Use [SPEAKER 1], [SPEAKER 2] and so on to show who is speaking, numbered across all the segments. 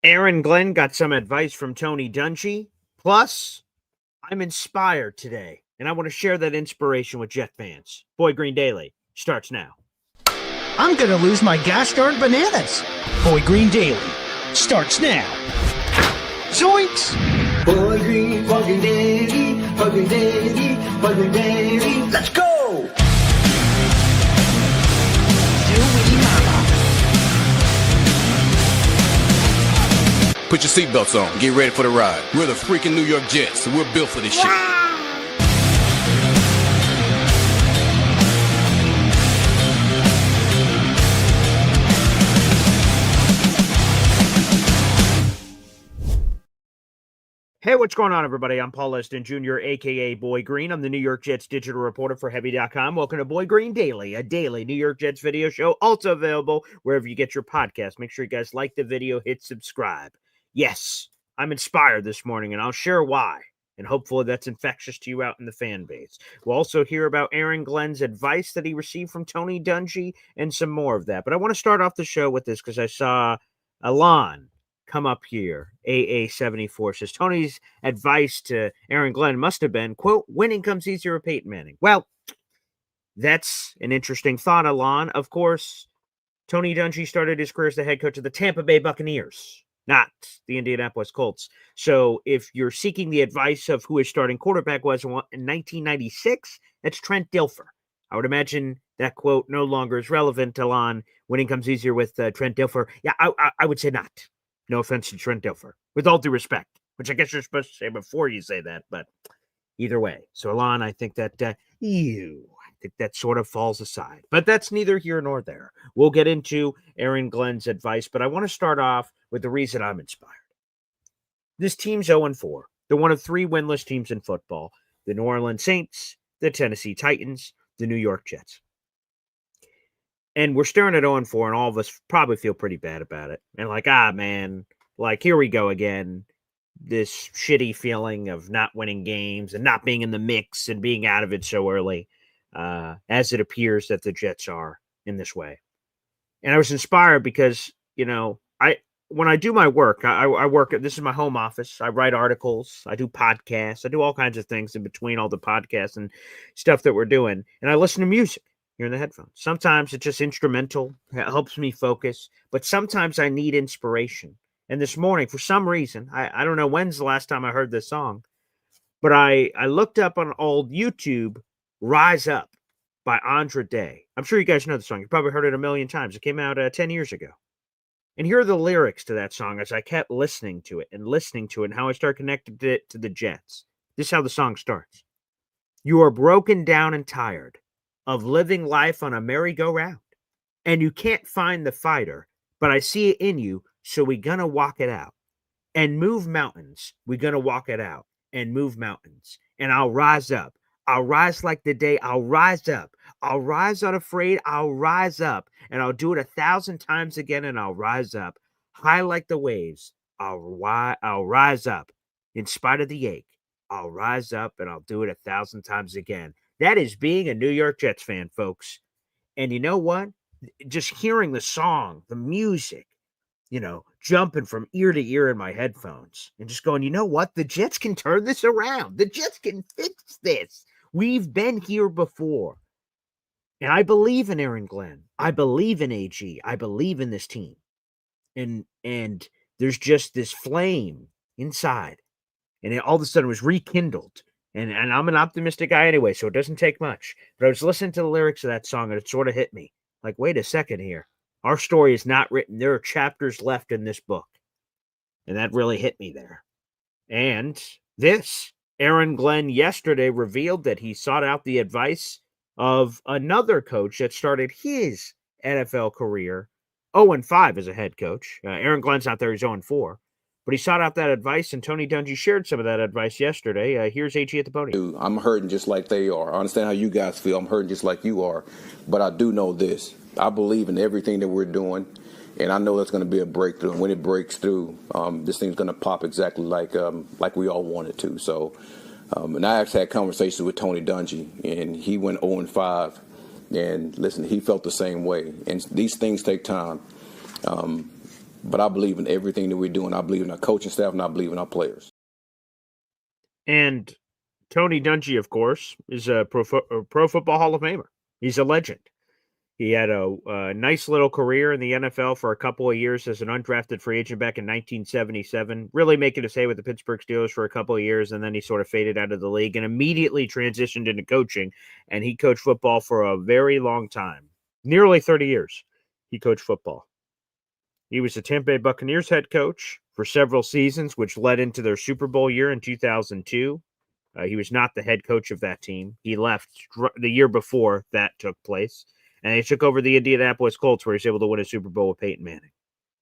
[SPEAKER 1] Aaron Glenn got some advice from Tony Dungy. Plus, I'm inspired today, and I want to share that inspiration with Jet fans. Boy Green Daily starts now.
[SPEAKER 2] I'm gonna lose my gosh darn bananas. Boy Green Daily starts now. Zoinks!
[SPEAKER 3] Boy Green, Boy Green Daily, Boy Green Daily, Boy Green Daily. Let's go!
[SPEAKER 4] Put your seatbelts on. Get ready for the ride. We're the freaking New York Jets, so we're built for this shit.
[SPEAKER 1] Hey, what's going on, everybody? I'm Paul Leston Jr., a.k.a. Boy Green. I'm the New York Jets digital reporter for Heavy.com. Welcome to Boy Green Daily, a daily New York Jets video show, also available wherever you get your podcast. Make sure you guys like the video, hit subscribe. Yes, I'm inspired this morning, and I'll share why. And hopefully that's infectious to you out in the fan base. We'll also hear about Aaron Glenn's advice that he received from Tony Dungy and some more of that. But I want to start off the show with this because I saw Alon come up here. AA74 says Tony's advice to Aaron Glenn must have been, quote, winning comes easier with Peyton Manning. Well, that's an interesting thought, Alon. Of course, Tony Dungy started his career as the head coach of the Tampa Bay Buccaneers, not the Indianapolis Colts. So if you're seeking the advice of who his starting quarterback was in 1996, that's Trent Dilfer. I would imagine that quote no longer is relevant, Alon. Winning comes easier with Trent Dilfer. Yeah, I would say not. No offense to Trent Dilfer, with all due respect, which I guess you're supposed to say before you say that, but either way. So, Alon, I think that I think that sort of falls aside, but that's neither here nor there. We'll get into Aaron Glenn's advice, but I want to start off with the reason I'm inspired. This team's 0-4. They're one of three winless teams in football: the New Orleans Saints, the Tennessee Titans, the New York Jets. And we're staring at 0-4, and all of us probably feel pretty bad about it. And like, man, like, here we go again. This shitty feeling of not winning games and not being in the mix and being out of it so early, as it appears that the Jets are in this way. And I was inspired because, when I do my work, I work at, this is my home office. I write articles. I do podcasts. I do all kinds of things in between all the podcasts and stuff that we're doing. And I listen to music here in the headphones. Sometimes it's just instrumental. It helps me focus. But sometimes I need inspiration. And this morning, for some reason, I don't know when's the last time I heard this song, but I looked up on old YouTube, Rise Up by Andra Day. I'm sure you guys know the song. You probably heard it a million times. It came out 10 years ago. And here are the lyrics to that song as I kept listening to it and how I started connecting it to the Jets. This is how the song starts. You are broken down and tired of living life on a merry-go-round, and you can't find the fighter, but I see it in you, so we gonna walk it out. And move mountains, we gonna walk it out, and move mountains. And I'll rise up. I'll rise like the day. I'll rise up. I'll rise unafraid. I'll rise up. And I'll do it 1,000 times again, and I'll rise up. High like the waves, I'll rise up. In spite of the ache, I'll rise up, and I'll do it 1,000 times again. That is being a New York Jets fan, folks. And you know what? Just hearing the song, the music, jumping from ear to ear in my headphones and just going, you know what? The Jets can turn this around. The Jets can fix this. We've been here before. And I believe in Aaron Glenn. I believe in AG. I believe in this team. And there's just this flame inside. And it all of a sudden was rekindled. And I'm an optimistic guy anyway, so it doesn't take much. But I was listening to the lyrics of that song, and it sort of hit me. Like, wait a second here. Our story is not written. There are chapters left in this book. And that really hit me there. And Aaron Glenn yesterday revealed that he sought out the advice of another coach that started his NFL career 0-5 as a head coach. Aaron Glenn's not there. He's 0-4. But he sought out that advice, and Tony Dungy shared some of that advice yesterday. Here's AG at the podium.
[SPEAKER 4] I'm hurting just like they are. I understand how you guys feel. I'm hurting just like you are. But I do know this. I believe in everything that we're doing, and I know that's going to be a breakthrough. And when it breaks through, this thing's going to pop exactly like we all want it to. So, and I actually had conversations with Tony Dungy, and he went 0-5. And listen, he felt the same way. And these things take time. But I believe in everything that we're doing. I believe in our coaching staff, and I believe in our players.
[SPEAKER 1] And Tony Dungy, of course, is a Pro Football Hall of Famer. He's a legend. He had a nice little career in the NFL for a couple of years as an undrafted free agent back in 1977, really making his hay with the Pittsburgh Steelers for a couple of years, and then he sort of faded out of the league and immediately transitioned into coaching, and he coached football for a very long time. Nearly 30 years he coached football. He was the Tampa Bay Buccaneers head coach for several seasons, which led into their Super Bowl year in 2002. He was not the head coach of that team. He left the year before that took place. And he took over the Indianapolis Colts, where he was able to win a Super Bowl with Peyton Manning.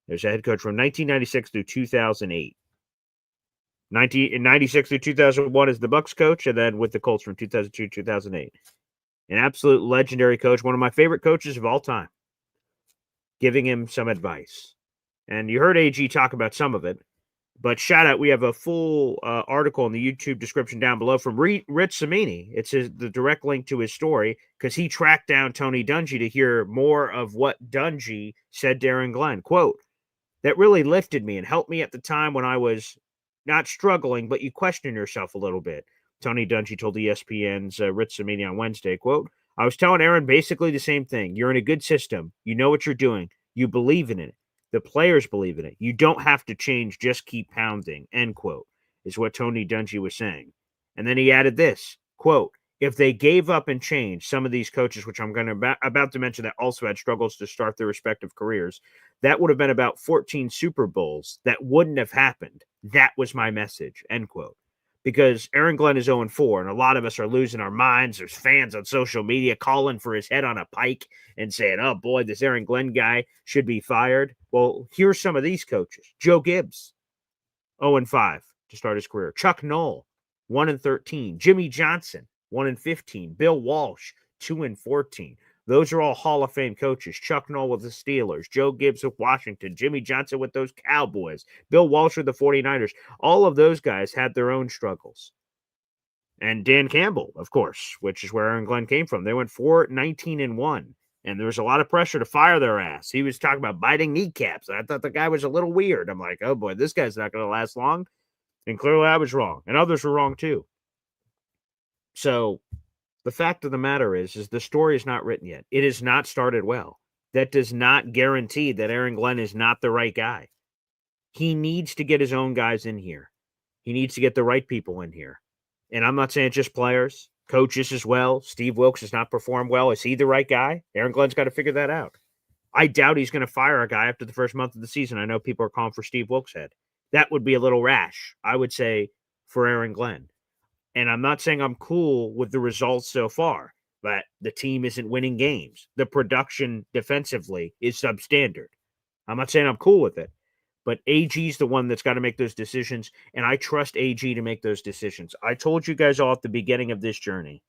[SPEAKER 1] He was a head coach from 1996 through 2008. 1996 through 2001 as the Bucs coach, and then with the Colts from 2002 to 2008. An absolute legendary coach, one of my favorite coaches of all time. Giving him some advice. And you heard AG talk about some of it. But shout out, we have a full article in the YouTube description down below from Rich Cimini. It's the direct link to his story because he tracked down Tony Dungy to hear more of what Dungy said to Aaron Glenn. Quote, that really lifted me and helped me at the time when I was not struggling, but you question yourself a little bit. Tony Dungy told ESPN's Rich Cimini on Wednesday, quote, I was telling Aaron basically the same thing. You're in a good system. You know what you're doing. You believe in it. The players believe in it. You don't have to change. Just keep pounding, end quote, is what Tony Dungy was saying. And then he added this, quote, if they gave up and changed, some of these coaches, which I'm going to about to mention that also had struggles to start their respective careers, that would have been about 14 Super Bowls. That wouldn't have happened. That was my message, end quote. Because Aaron Glenn is 0-4, and a lot of us are losing our minds. There's fans on social media calling for his head on a pike and saying, oh, boy, this Aaron Glenn guy should be fired. Well, here's some of these coaches. Joe Gibbs, 0-5 to start his career. Chuck Noll, 1-13. Jimmy Johnson, 1-15. Bill Walsh, 2-14. Those are all Hall of Fame coaches. Chuck Noll with the Steelers, Joe Gibbs with Washington, Jimmy Johnson with those Cowboys, Bill Walsh with the 49ers. All of those guys had their own struggles. And Dan Campbell, of course, which is where Aaron Glenn came from. They went 4-19-1, and there was a lot of pressure to fire their ass. He was talking about biting kneecaps. I thought the guy was a little weird. I'm like, oh boy, this guy's not going to last long. And clearly I was wrong, and others were wrong too. So the fact of the matter is the story is not written yet. It has not started well. That does not guarantee that Aaron Glenn is not the right guy. He needs to get his own guys in here. He needs to get the right people in here. And I'm not saying just players, coaches as well. Steve Wilkes has not performed well. Is he the right guy? Aaron Glenn's got to figure that out. I doubt he's going to fire a guy after the first month of the season. I know people are calling for Steve Wilkes' head. That would be a little rash, I would say, for Aaron Glenn. And I'm not saying I'm cool with the results so far, but the team isn't winning games. The production defensively is substandard. I'm not saying I'm cool with it, but AG's the one that's got to make those decisions, and I trust AG to make those decisions. I told you guys all at the beginning of this journey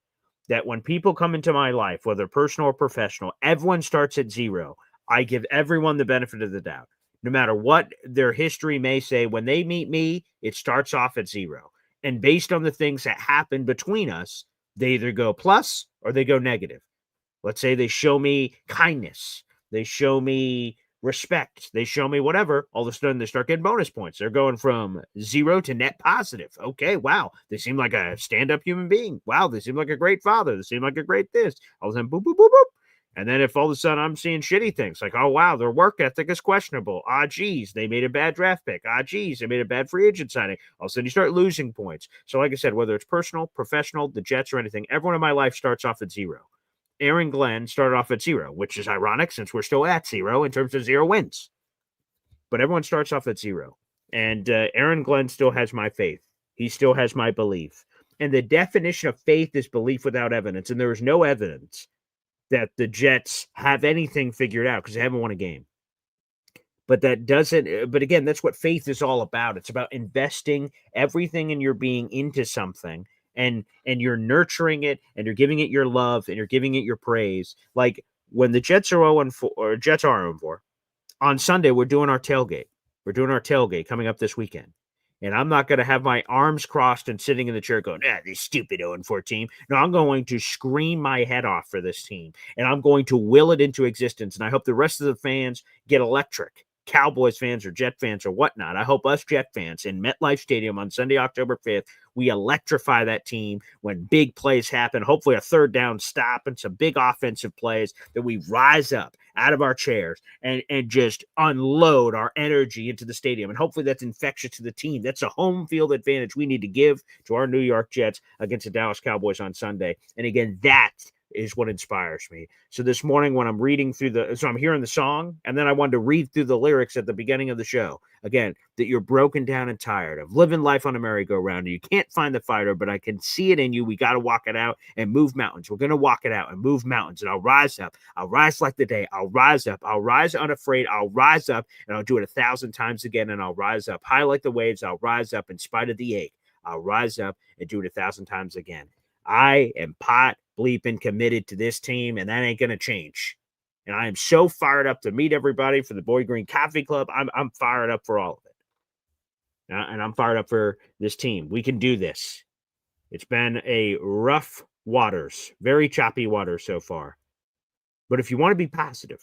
[SPEAKER 1] that when people come into my life, whether personal or professional, everyone starts at zero. I give everyone the benefit of the doubt. No matter what their history may say, when they meet me, it starts off at zero. And based on the things that happen between us, they either go plus or they go negative. Let's say they show me kindness. They show me respect. They show me whatever. All of a sudden, they start getting bonus points. They're going from zero to net positive. Okay, wow. They seem like a stand-up human being. Wow, they seem like a great father. They seem like a great this. All of a sudden, boop, boop, boop, boop. And then if all of a sudden I'm seeing shitty things, like, oh, wow, their work ethic is questionable. Ah, geez, they made a bad draft pick. Ah, geez, they made a bad free agent signing. All of a sudden you start losing points. So like I said, whether it's personal, professional, the Jets or anything, everyone in my life starts off at zero. Aaron Glenn started off at zero, which is ironic since we're still at zero in terms of 0 wins. But everyone starts off at zero. And Aaron Glenn still has my faith. He still has my belief. And the definition of faith is belief without evidence. And there is no evidence that the Jets have anything figured out because they haven't won a game. But that doesn't, but again, that's what faith is all about. It's about investing everything in your being into something, and you're nurturing it, and you're giving it your love, and you're giving it your praise. Like when the Jets are 0-4, or Jets are 0-4, on Sunday, we're doing our tailgate. We're doing our tailgate coming up this weekend. And I'm not going to have my arms crossed and sitting in the chair going, this stupid 0-4 team. No, I'm going to scream my head off for this team. And I'm going to will it into existence. And I hope the rest of the fans get electric, Cowboys fans or Jet fans or whatnot. I hope us Jet fans in MetLife Stadium on Sunday, October 5th, we electrify that team when big plays happen, hopefully a third down stop and some big offensive plays, that we rise up out of our chairs and just unload our energy into the stadium. And hopefully that's infectious to the team. That's a home field advantage we need to give to our New York Jets against the Dallas Cowboys on Sunday. And again, that is what inspires me. So this morning when I'm reading through I'm hearing the song, and then I wanted to read through the lyrics at the beginning of the show. Again, that you're broken down and tired of living life on a merry-go-round. You can't find the fighter, but I can see it in you. We got to walk it out and move mountains. We're going to walk it out and move mountains, and I'll rise up. I'll rise like the day. I'll rise up. I'll rise unafraid. I'll rise up, and I'll do it 1,000 times again, and I'll rise up. High like the waves, I'll rise up in spite of the ache. I'll rise up and do it 1,000 times again. I am pot bleeping committed to this team, and that ain't going to change. And I am so fired up to meet everybody for the Boy Green Coffee Club. I'm fired up for all of it. And I'm fired up for this team. We can do this. It's been a rough waters, very choppy waters so far. But if you want to be positive,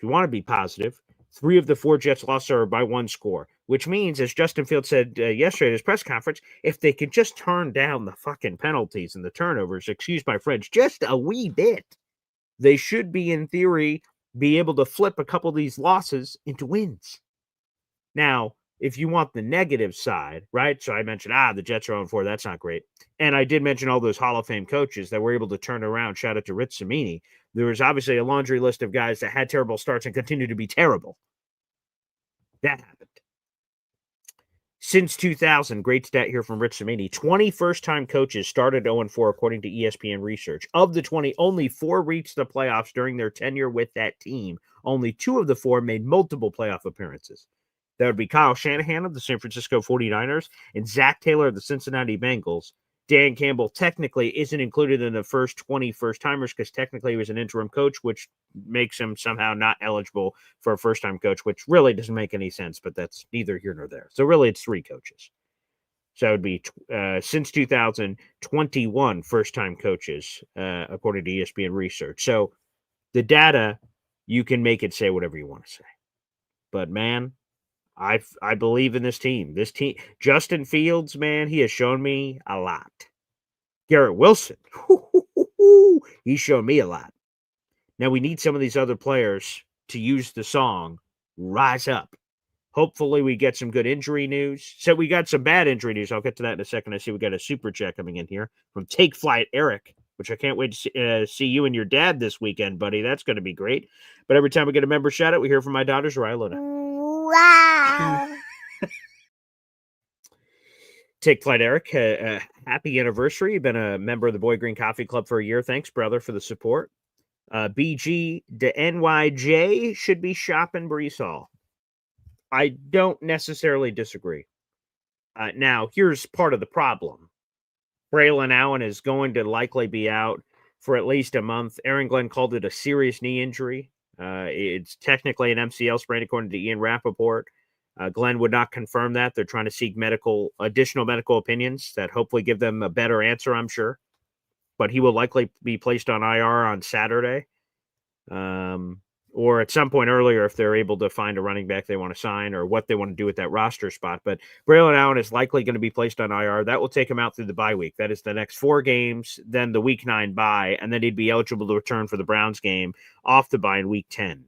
[SPEAKER 1] 3 of the 4 Jets losses are by 1 score, which means, as Justin Fields said yesterday at his press conference, if they could just turn down the fucking penalties and the turnovers, excuse my French, just a wee bit, they should be, in theory, be able to flip a couple of these losses into wins. Now, if you want the negative side, right? So I mentioned, the Jets are 0-4. That's not great. And I did mention all those Hall of Fame coaches that were able to turn around. Shout out to Rich Cimini. There was obviously a laundry list of guys that had terrible starts and continue to be terrible. That happened. Since 2000, great stat here from Rich Cimini, 20 first-time coaches started 0-4 according to ESPN research. Of the 20, only 4 reached the playoffs during their tenure with that team. Only 2 of the 4 made multiple playoff appearances. That would be Kyle Shanahan of the San Francisco 49ers and Zach Taylor of the Cincinnati Bengals. Dan Campbell technically isn't included in the first 20 first-timers because technically he was an interim coach, which makes him somehow not eligible for a first-time coach, which really doesn't make any sense, but that's neither here nor there. So really it's 3 coaches. So it would be since 2021 first-time coaches, according to ESPN research. So the data, you can make it say whatever you want to say. But, man, I believe in this team. Justin Fields, man, he has shown me a lot. Garrett Wilson, he's shown me a lot. Now we need some of these other players to use the song Rise Up. Hopefully we get some good injury news. So we got some bad injury news. I'll get to that in a second. I see we got a super chat coming in here from Take Flight Eric, which I can't wait to see you and your dad this weekend, buddy. That's going to be great. But every time we get a member shout out, we hear from my daughters, Raya Luna.
[SPEAKER 5] Wow.
[SPEAKER 1] Take Flight Eric, happy anniversary. You've been a member of the Boy Green Coffee Club for a year. Thanks, brother, for the support. BG, the NYJ should be shopping Brees Hall. I don't necessarily disagree. Now, here's part of the problem. Braylon Allen is going to likely be out for at least a month. Aaron Glenn called it a serious knee injury. It's technically an MCL sprain, according to Ian Rappaport. Glenn would not confirm that. They're trying to seek additional medical opinions that hopefully give them a better answer, I'm sure. But he will likely be placed on IR on Saturday. Or at some point earlier if they're able to find a running back they want to sign or what they want to do with that roster spot. But Braylon Allen is likely going to be placed on IR. That will take him out through the bye week. That is the next 4 games, then the week 9 bye, and then he'd be eligible to return for the Browns game off the bye in week 10,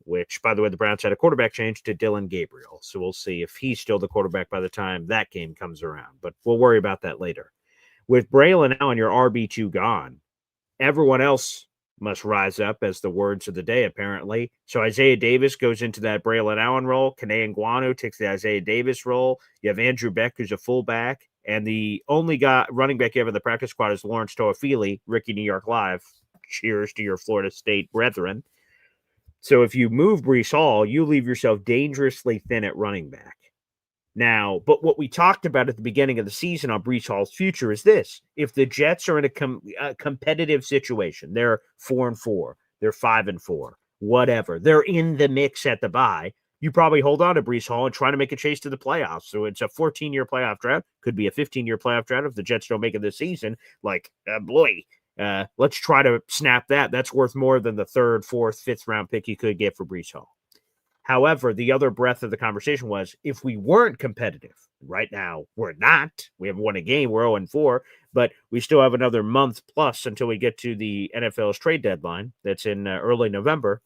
[SPEAKER 1] which, by the way, the Browns had a quarterback change to Dylan Gabriel. So we'll see if he's still the quarterback by the time that game comes around. But we'll worry about that later. With Braylon Allen, your RB2 gone, everyone else must rise up, as the words of the day, apparently. So Isaiah Davis goes into that Braylon Allen role. Kene Nguanu takes the Isaiah Davis role. You have Andrew Beck, who's a fullback. And the only running back you have in the practice squad is Lawrence Toafili, Ricky New York Live. Cheers to your Florida State brethren. So if you move Brees Hall, you leave yourself dangerously thin at running back. Now, but what we talked about at the beginning of the season on Brees Hall's future is this. If the Jets are in a competitive situation, they're 4-4, they're 5-4, whatever, they're in the mix at the bye, you probably hold on to Brees Hall and try to make a chase to the playoffs. So it's a 14-year playoff draft, could be a 15-year playoff draft if the Jets don't make it this season. Like, let's try to snap that. That's worth more than the 3rd, 4th, 5th round pick you could get for Brees Hall. However, the other breadth of the conversation was if we weren't competitive, right now we're not. We haven't won a game. We're 0-4, but we still have another month plus until we get to the NFL's trade deadline. That's in early November.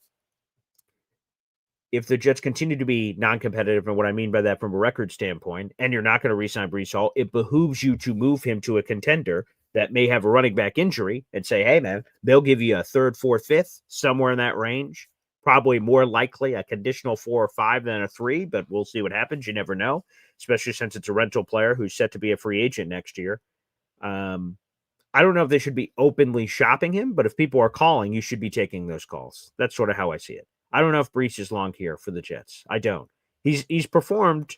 [SPEAKER 1] If the Jets continue to be non-competitive, and what I mean by that from a record standpoint, and you're not going to re-sign Breece Hall, it behooves you to move him to a contender that may have a running back injury and say, hey, man, they'll give you a third, fourth, fifth, somewhere in that range. Probably more likely a conditional 4 or 5 than a 3, but we'll see what happens. You never know, especially since it's a rental player who's set to be a free agent next year. I don't know if they should be openly shopping him, but if people are calling, you should be taking those calls. That's sort of how I see it. I don't know if Breece is long here for the Jets. I don't. He's performed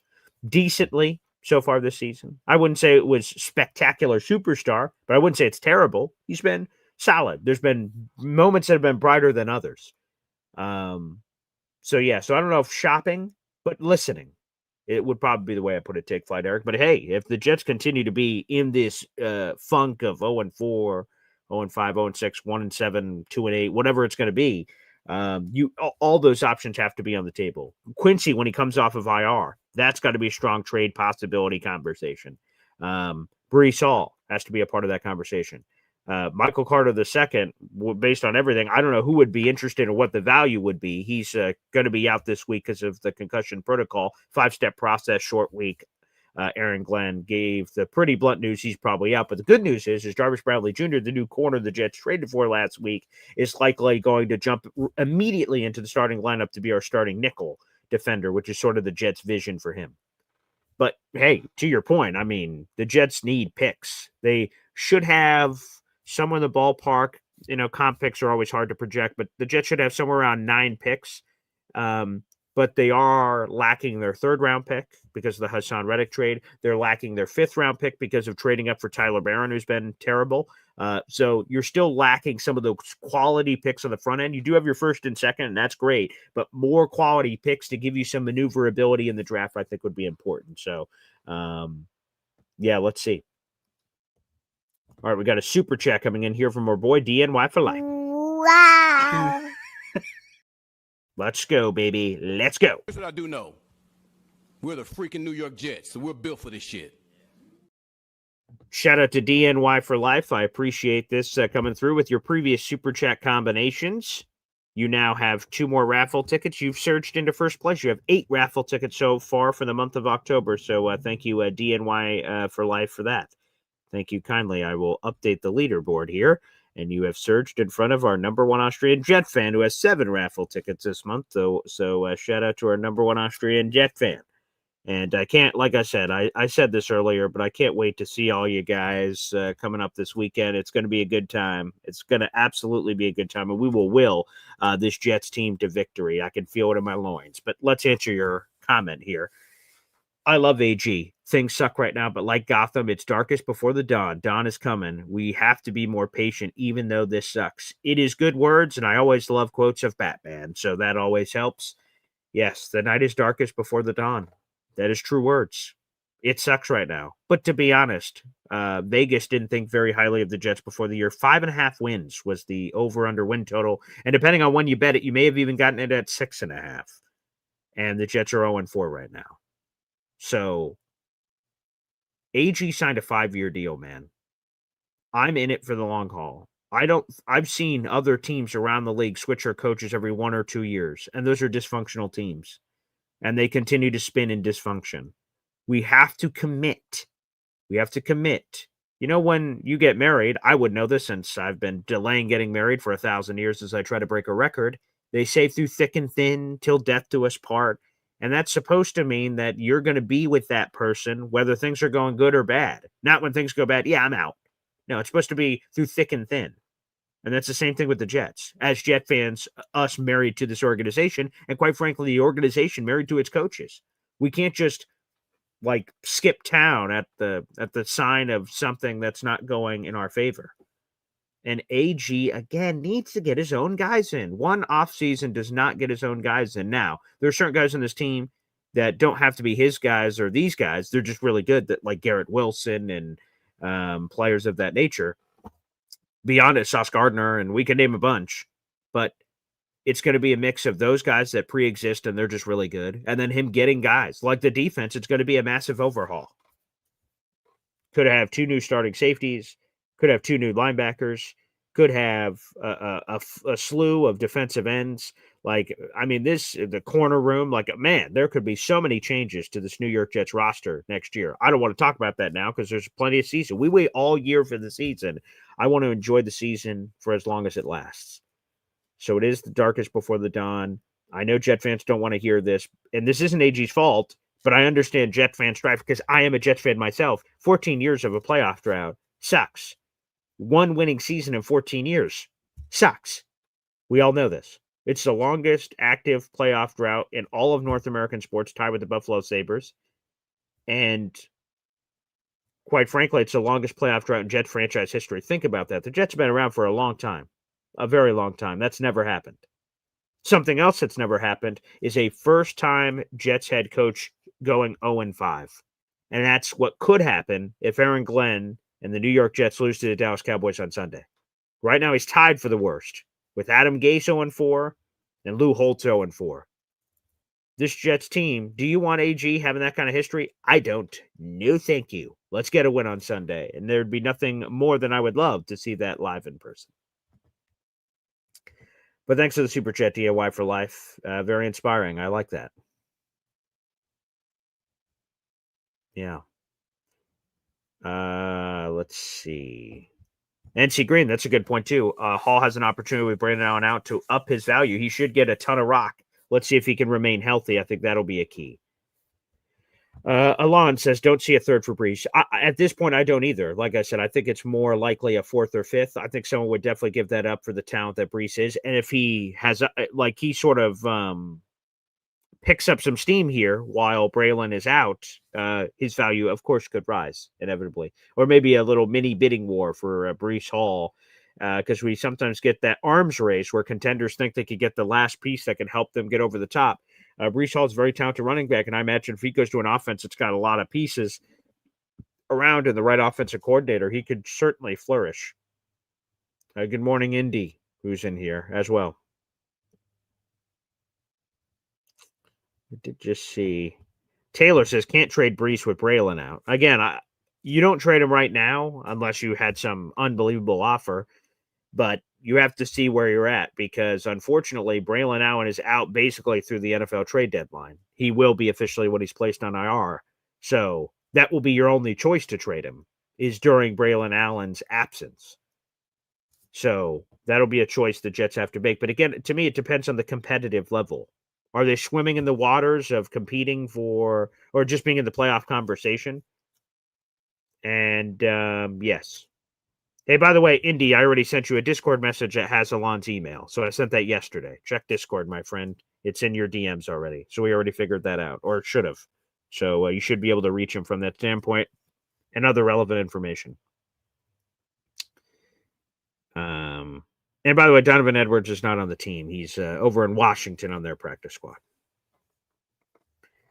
[SPEAKER 1] decently so far this season. I wouldn't say it was spectacular superstar, but I wouldn't say it's terrible. He's been solid. There's been moments that have been brighter than others. So I don't know if shopping, but listening. It would probably be the way I put it, Take Flight, Eric. But hey, if the Jets continue to be in this funk of 0-4, 0-5, 0-6, 1-7, 2-8, whatever it's going to be, all those options have to be on the table. Quincy, when he comes off of IR, that's got to be a strong trade possibility conversation. Breece Hall has to be a part of that conversation. Michael Carter II, based on everything, I don't know who would be interested or what the value would be. He's going to be out this week because of the concussion protocol, 5-step process, short week. Aaron Glenn gave the pretty blunt news he's probably out. But the good news is Jarvis Bradley Jr., the new corner the Jets traded for last week, is likely going to jump immediately into the starting lineup to be our starting nickel defender, which is sort of the Jets' vision for him. But, hey, to your point, I mean, the Jets need picks. They should have somewhere in the ballpark. You know, comp picks are always hard to project, but the Jets should have somewhere around 9 picks. But they are lacking their 3rd-round pick because of the Hassan Reddick trade. They're lacking their 5th-round pick because of trading up for Tyler Barron, who's been terrible. So you're still lacking some of those quality picks on the front end. You do have your 1st and 2nd, and that's great. But more quality picks to give you some maneuverability in the draft, I think, would be important. So, let's see. All right, we got a super chat coming in here from our boy DNY for life.
[SPEAKER 5] Wow.
[SPEAKER 1] Let's go, baby. Let's go.
[SPEAKER 6] Here's what I do know. We're the freaking New York Jets, so we're built for this shit.
[SPEAKER 1] Shout out to DNY for life. I appreciate this coming through with your previous super chat combinations. You now have 2 more raffle tickets. You've surged into first place. You have 8 raffle tickets so far for the month of October. So thank you, DNY for life, for that. Thank you kindly. I will update the leaderboard here. And you have surged in front of our number 1 Austrian Jet fan who has 7 raffle tickets this month. So shout out to our number 1 Austrian Jet fan. And I can't, like I said, I said this earlier, but I can't wait to see all you guys coming up this weekend. It's going to be a good time. It's going to absolutely be a good time. And we will this Jets team to victory. I can feel it in my loins. But let's answer your comment here. I love AG. Things suck right now, but like Gotham, it's darkest before the dawn. Dawn is coming. We have to be more patient, even though this sucks. It is good words, and I always love quotes of Batman, so that always helps. Yes, the night is darkest before the dawn. That is true words. It sucks right now. But to be honest, Vegas didn't think very highly of the Jets before the year. 5.5 wins was the over-under win total. And depending on when you bet it, you may have even gotten it at 6.5. And the Jets are 0-4 right now. So AG signed a 5-year deal, man. I'm in it for the long haul. I've seen other teams around the league switch their coaches every 1 or 2 years, and those are dysfunctional teams. And they continue to spin in dysfunction. We have to commit. You know, when you get married, I would know this since I've been delaying getting married for 1,000 years as I try to break a record. They say through thick and thin, till death do us part. And that's supposed to mean that you're going to be with that person, whether things are going good or bad. Not when things go bad, yeah, I'm out. No, it's supposed to be through thick and thin. And that's the same thing with the Jets. As Jet fans, us married to this organization, and quite frankly, the organization married to its coaches. We can't just skip town at the sign of something that's not going in our favor. And AG, again, needs to get his own guys in. One offseason does not get his own guys in. Now, there are certain guys on this team that don't have to be his guys or these guys. They're just really good, that like Garrett Wilson and players of that nature. Beyond it, Sauce Gardner, and we can name a bunch. But it's going to be a mix of those guys that pre-exist and they're just really good, and then him getting guys. Like the defense, it's going to be a massive overhaul. Could have 2 new starting safeties, could have 2 new linebackers, could have a slew of defensive ends. Like, I mean, the corner room, like, man, there could be so many changes to this New York Jets roster next year. I don't want to talk about that now because there's plenty of season. We wait all year for the season. I want to enjoy the season for as long as it lasts. So it is the darkest before the dawn. I know Jet fans don't want to hear this, and this isn't AG's fault, but I understand Jet fan strife because I am a Jets fan myself. 14 years of a playoff drought sucks. 1 winning season in 14 years sucks. We all know this. It's the longest active playoff drought in all of North American sports, tied with the Buffalo Sabres. And quite frankly, it's the longest playoff drought in Jets franchise history. Think about that. The Jets have been around for a long time, a very long time. That's never happened. Something else that's never happened is a first-time Jets head coach going 0-5. And that's what could happen if Aaron Glenn and the New York Jets lose to the Dallas Cowboys on Sunday. Right now, he's tied for the worst with Adam Gase 0-4 and Lou Holtz 0-4. This Jets team, do you want AG having that kind of history? I don't. No, thank you. Let's get a win on Sunday. And there'd be nothing more than I would love to see that live in person. But thanks to the Super Chat, DIY for life. Very inspiring. I like that. Yeah. Let's see. NC Green, that's a good point, too. Hall has an opportunity with Brandon Allen out to up his value. He should get a ton of rock. Let's see if he can remain healthy. I think that'll be a key. Alon says, don't see a third for Brees. At this point, I don't either. Like I said, I think it's more likely a 4th or 5th. I think someone would definitely give that up for the talent that Brees is. And if he has, he sort of picks up some steam here while Braylon is out, his value, of course, could rise inevitably. Or maybe a little mini bidding war for Brees Hall, because we sometimes get that arms race where contenders think they could get the last piece that can help them get over the top. Brees Hall is a very talented running back, and I imagine if he goes to an offense that's got a lot of pieces around and the right offensive coordinator, he could certainly flourish. Good morning, Indy, who's in here as well. I did just see. Taylor says, can't trade Brees with Braylon out. Again, you don't trade him right now unless you had some unbelievable offer, but you have to see where you're at because, unfortunately, Braylon Allen is out basically through the NFL trade deadline. He will be officially when he's placed on IR. So that will be your only choice to trade him is during Braylon Allen's absence. So that'll be a choice the Jets have to make. But again, to me, it depends on the competitive level. Are they swimming in the waters of competing for or just being in the playoff conversation? And yes. Hey, by the way, Indy, I already sent you a Discord message that has Alon's email. So I sent that yesterday. Check Discord, my friend. It's in your DMs already. So we already figured that out, or should have. So you should be able to reach him from that standpoint and other relevant information. And by the way, Donovan Edwards is not on the team. He's over in Washington on their practice squad.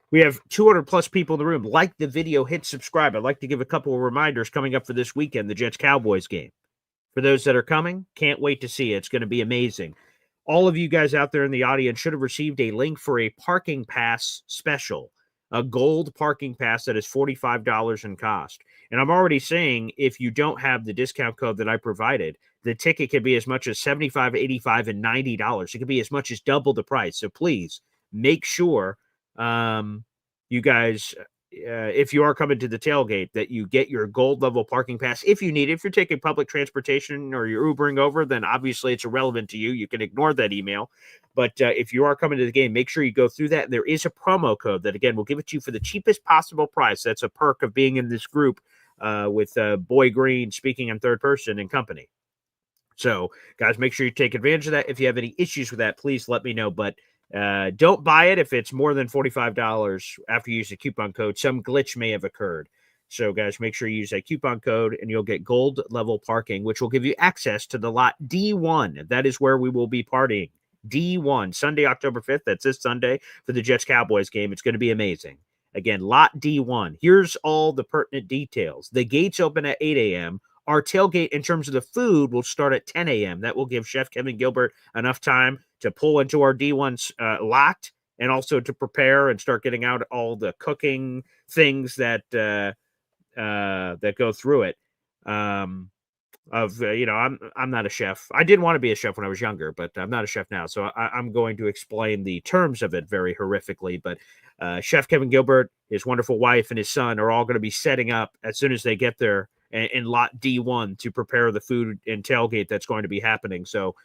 [SPEAKER 1] We have 200 plus people in the room. Like the video, hit subscribe. I'd like to give a couple of reminders coming up for this weekend, the Jets-Cowboys game. For those that are coming, can't wait to see it. It's going to be amazing. All of you guys out there in the audience should have received a link for a parking pass special, a gold parking pass that is $45 in cost. And I'm already saying if you don't have the discount code that I provided, the ticket could be as much as $75, $85, and $90. It could be as much as double the price. So please make sure you guys, if you are coming to the tailgate, that you get your gold level parking pass if you need it. If you're taking public transportation or you're Ubering over, then obviously it's irrelevant to you. You can ignore that email. But if you are coming to the game, make sure you go through that. And there is a promo code that, again, will give it to you for the cheapest possible price. That's a perk of being in this group with Boy Green speaking in third person and company. So, guys, make sure you take advantage of that. If you have any issues with that, please let me know. But don't buy it if it's more than $45 after you use the coupon code. Some glitch may have occurred. So, guys, make sure you use that coupon code, and you'll get gold level parking, which will give you access to the lot D1. That is where we will be partying. D1, Sunday, October 5th. That's this Sunday for the Jets-Cowboys game. It's going to be amazing. Again, lot D1. Here's all the pertinent details. The gates open at 8 a.m., Our tailgate, in terms of the food, will start at 10 a.m. That will give Chef Kevin Gilbert enough time to pull into our D1 lot and also to prepare and start getting out all the cooking things that that go through it. I'm not a chef. I did want to be a chef when I was younger, but I'm not a chef now. So I'm going to explain the terms of it very horrifically. But Chef Kevin Gilbert, his wonderful wife, and his son are all going to be setting up as soon as they get there in lot D1 to prepare the food and tailgate that's going to be happening. So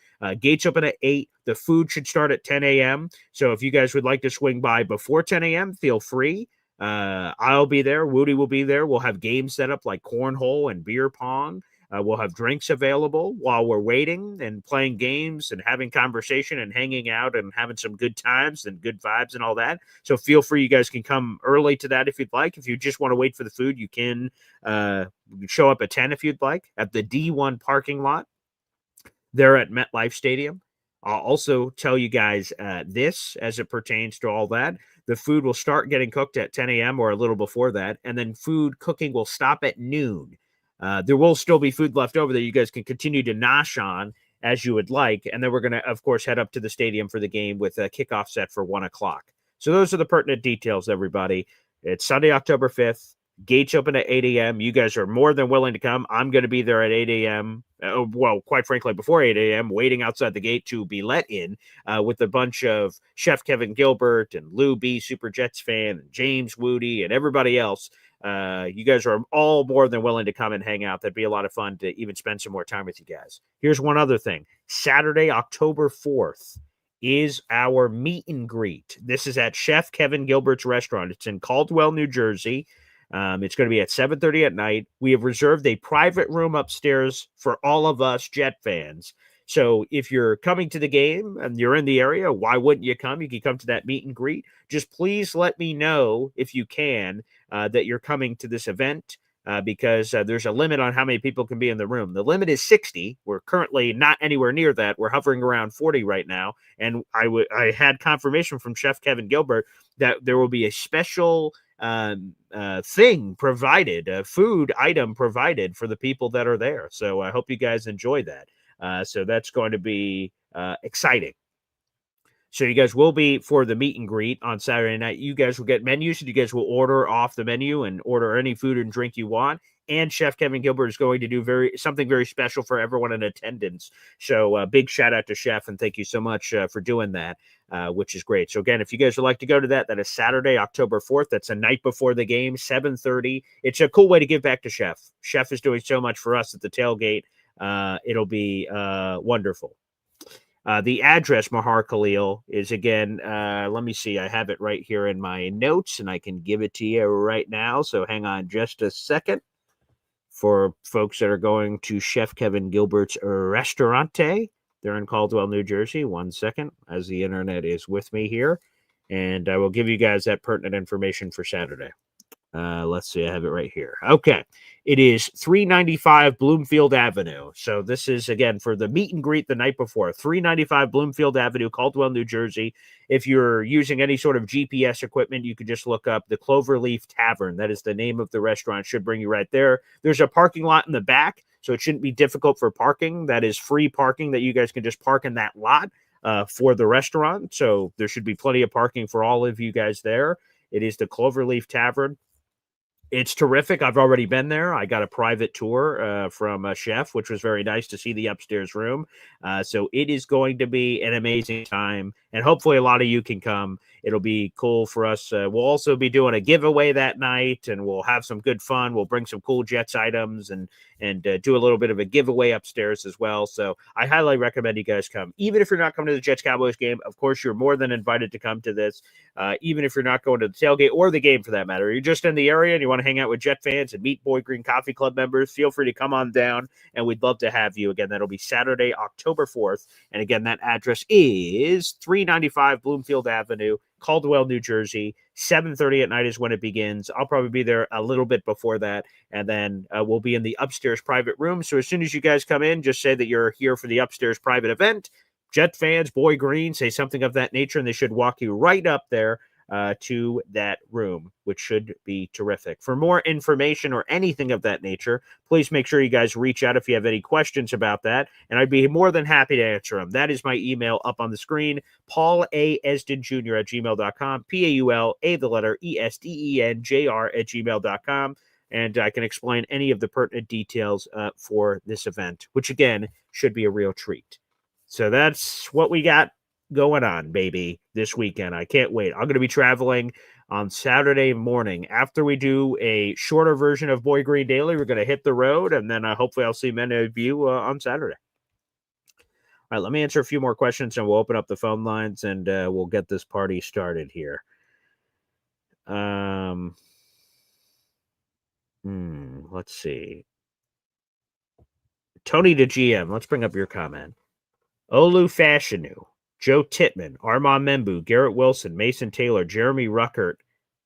[SPEAKER 1] gates open at 8. The food should start at 10 a.m. So if you guys would like to swing by before 10 a.m., feel free. I'll be there. Woody will be there. We'll have games set up like cornhole and beer pong. We'll have drinks available while we're waiting and playing games and having conversation and hanging out and having some good times and good vibes and all that. So feel free. You guys can come early to that if you'd like. If you just want to wait for the food, you can show up at 10 if you'd like at the D1 parking lot there at MetLife Stadium. I'll also tell you guys this as it pertains to all that. The food will start getting cooked at 10 a.m. or a little before that, and then food cooking will stop at noon. There will still be food left over that you guys can continue to nosh on as you would like. And then we're going to, of course, head up to the stadium for the game with a kickoff set for 1 o'clock. So those are the pertinent details, everybody. It's Sunday, October 5th. Gates open at 8 a.m. You guys are more than willing to come. I'm going to be there at 8 a.m. Well, quite frankly, before 8 a.m., waiting outside the gate to be let in with a bunch of Chef Kevin Gilbert and Lou B, Super Jets fan, and James Woody, and everybody else. You guys are all more than willing to come and hang out. That'd be a lot of fun to even spend some more time with you guys. Here's one other thing. Saturday, October 4th is our meet and greet. This is at Chef Kevin Gilbert's restaurant. It's in Caldwell, New Jersey. It's going to be at 7:30 at night. We have reserved a private room upstairs for all of us Jet fans. So if you're coming to the game and you're in the area, why wouldn't you come? You can come to that meet and greet. Just please let me know if you can that you're coming to this event because there's a limit on how many people can be in the room. The limit is 60. We're currently not anywhere near that. We're hovering around 40 right now. And I had confirmation from Chef Kevin Gilbert that there will be a special thing provided, a food item provided for the people that are there. So I hope you guys enjoy that. So that's going to be exciting. So you guys will be for the meet and greet on Saturday night. You guys will get menus, and you guys will order off the menu and order any food and drink you want. And Chef Kevin Gilbert is going to do something very special for everyone in attendance. So big shout out to Chef, and thank you so much for doing that, which is great. So again, if you guys would like to go to that, that is Saturday, October 4th. That's a night before the game, 7:30. It's a cool way to give back to Chef. Chef is doing so much for us at the tailgate. It'll be wonderful. The address, Mahar Khalil, is again, let me see. I have it right here in my notes, and I can give it to you right now. So hang on just a second. For folks that are going to Chef Kevin Gilbert's Restaurante, they're in Caldwell, New Jersey. 1 second, as the internet is with me here. And I will give you guys that pertinent information for Saturday. Let's see, I have it right here. Okay. It is 395 Bloomfield Avenue. So this is, again, for the meet and greet the night before. 395 Bloomfield Avenue, Caldwell, New Jersey. If you're using any sort of GPS equipment, you can just look up the Cloverleaf Tavern. That is the name of the restaurant. Should bring you right there. There's a parking lot in the back, so it shouldn't be difficult for parking. That is free parking that you guys can just park in that lot for the restaurant. So there should be plenty of parking for all of you guys there. It is the Cloverleaf Tavern. It's terrific. I've already been there. I got a private tour from a chef, which was very nice to see the upstairs room. So it is going to be an amazing time, and hopefully a lot of you can come. It'll be cool for us. We'll also be doing a giveaway that night, and we'll have some good fun. We'll bring some cool Jets items and do a little bit of a giveaway upstairs as well. So I highly recommend you guys come. Even if you're not coming to the Jets-Cowboys game, of course, you're more than invited to come to this. Even if you're not going to the tailgate or the game for that matter, you're just in the area and you want to hang out with Jet fans and meet Boy Green Coffee Club members, feel free to come on down, and we'd love to have you. Again, that'll be Saturday, October 4th. And again, that address is 395 Bloomfield Avenue, Caldwell, New Jersey. 7:30 at night is when it begins. I'll probably be there a little bit before that, and then we'll be in the upstairs private room. So as soon as you guys come in, just say that you're here for the upstairs private event. Jet fans, Boy Green, say something of that nature, and they should walk you right up there to that room, which should be terrific. For more information or anything of that nature, please make sure you guys reach out if you have any questions about that, and I'd be more than happy to answer them. That is my email up on the screen, Paul A. Esden Jr. at gmail.com, PAULA, the letter ESDENJR at gmail.com, and I can explain any of the pertinent details for this event, which, again, should be a real treat. So that's what we got going on, baby, this weekend. I can't wait. I'm going to be traveling on Saturday morning. After we do a shorter version of Boy Green Daily, we're going to hit the road, and then hopefully I'll see many of you on Saturday. All right, let me answer a few more questions, and we'll open up the phone lines, and we'll get this party started here. Let's see. Tony the GM, let's bring up your comment. Olu Fashanu, Joe Tittman, Armand Membu, Garrett Wilson, Mason Taylor, Jeremy Ruckert,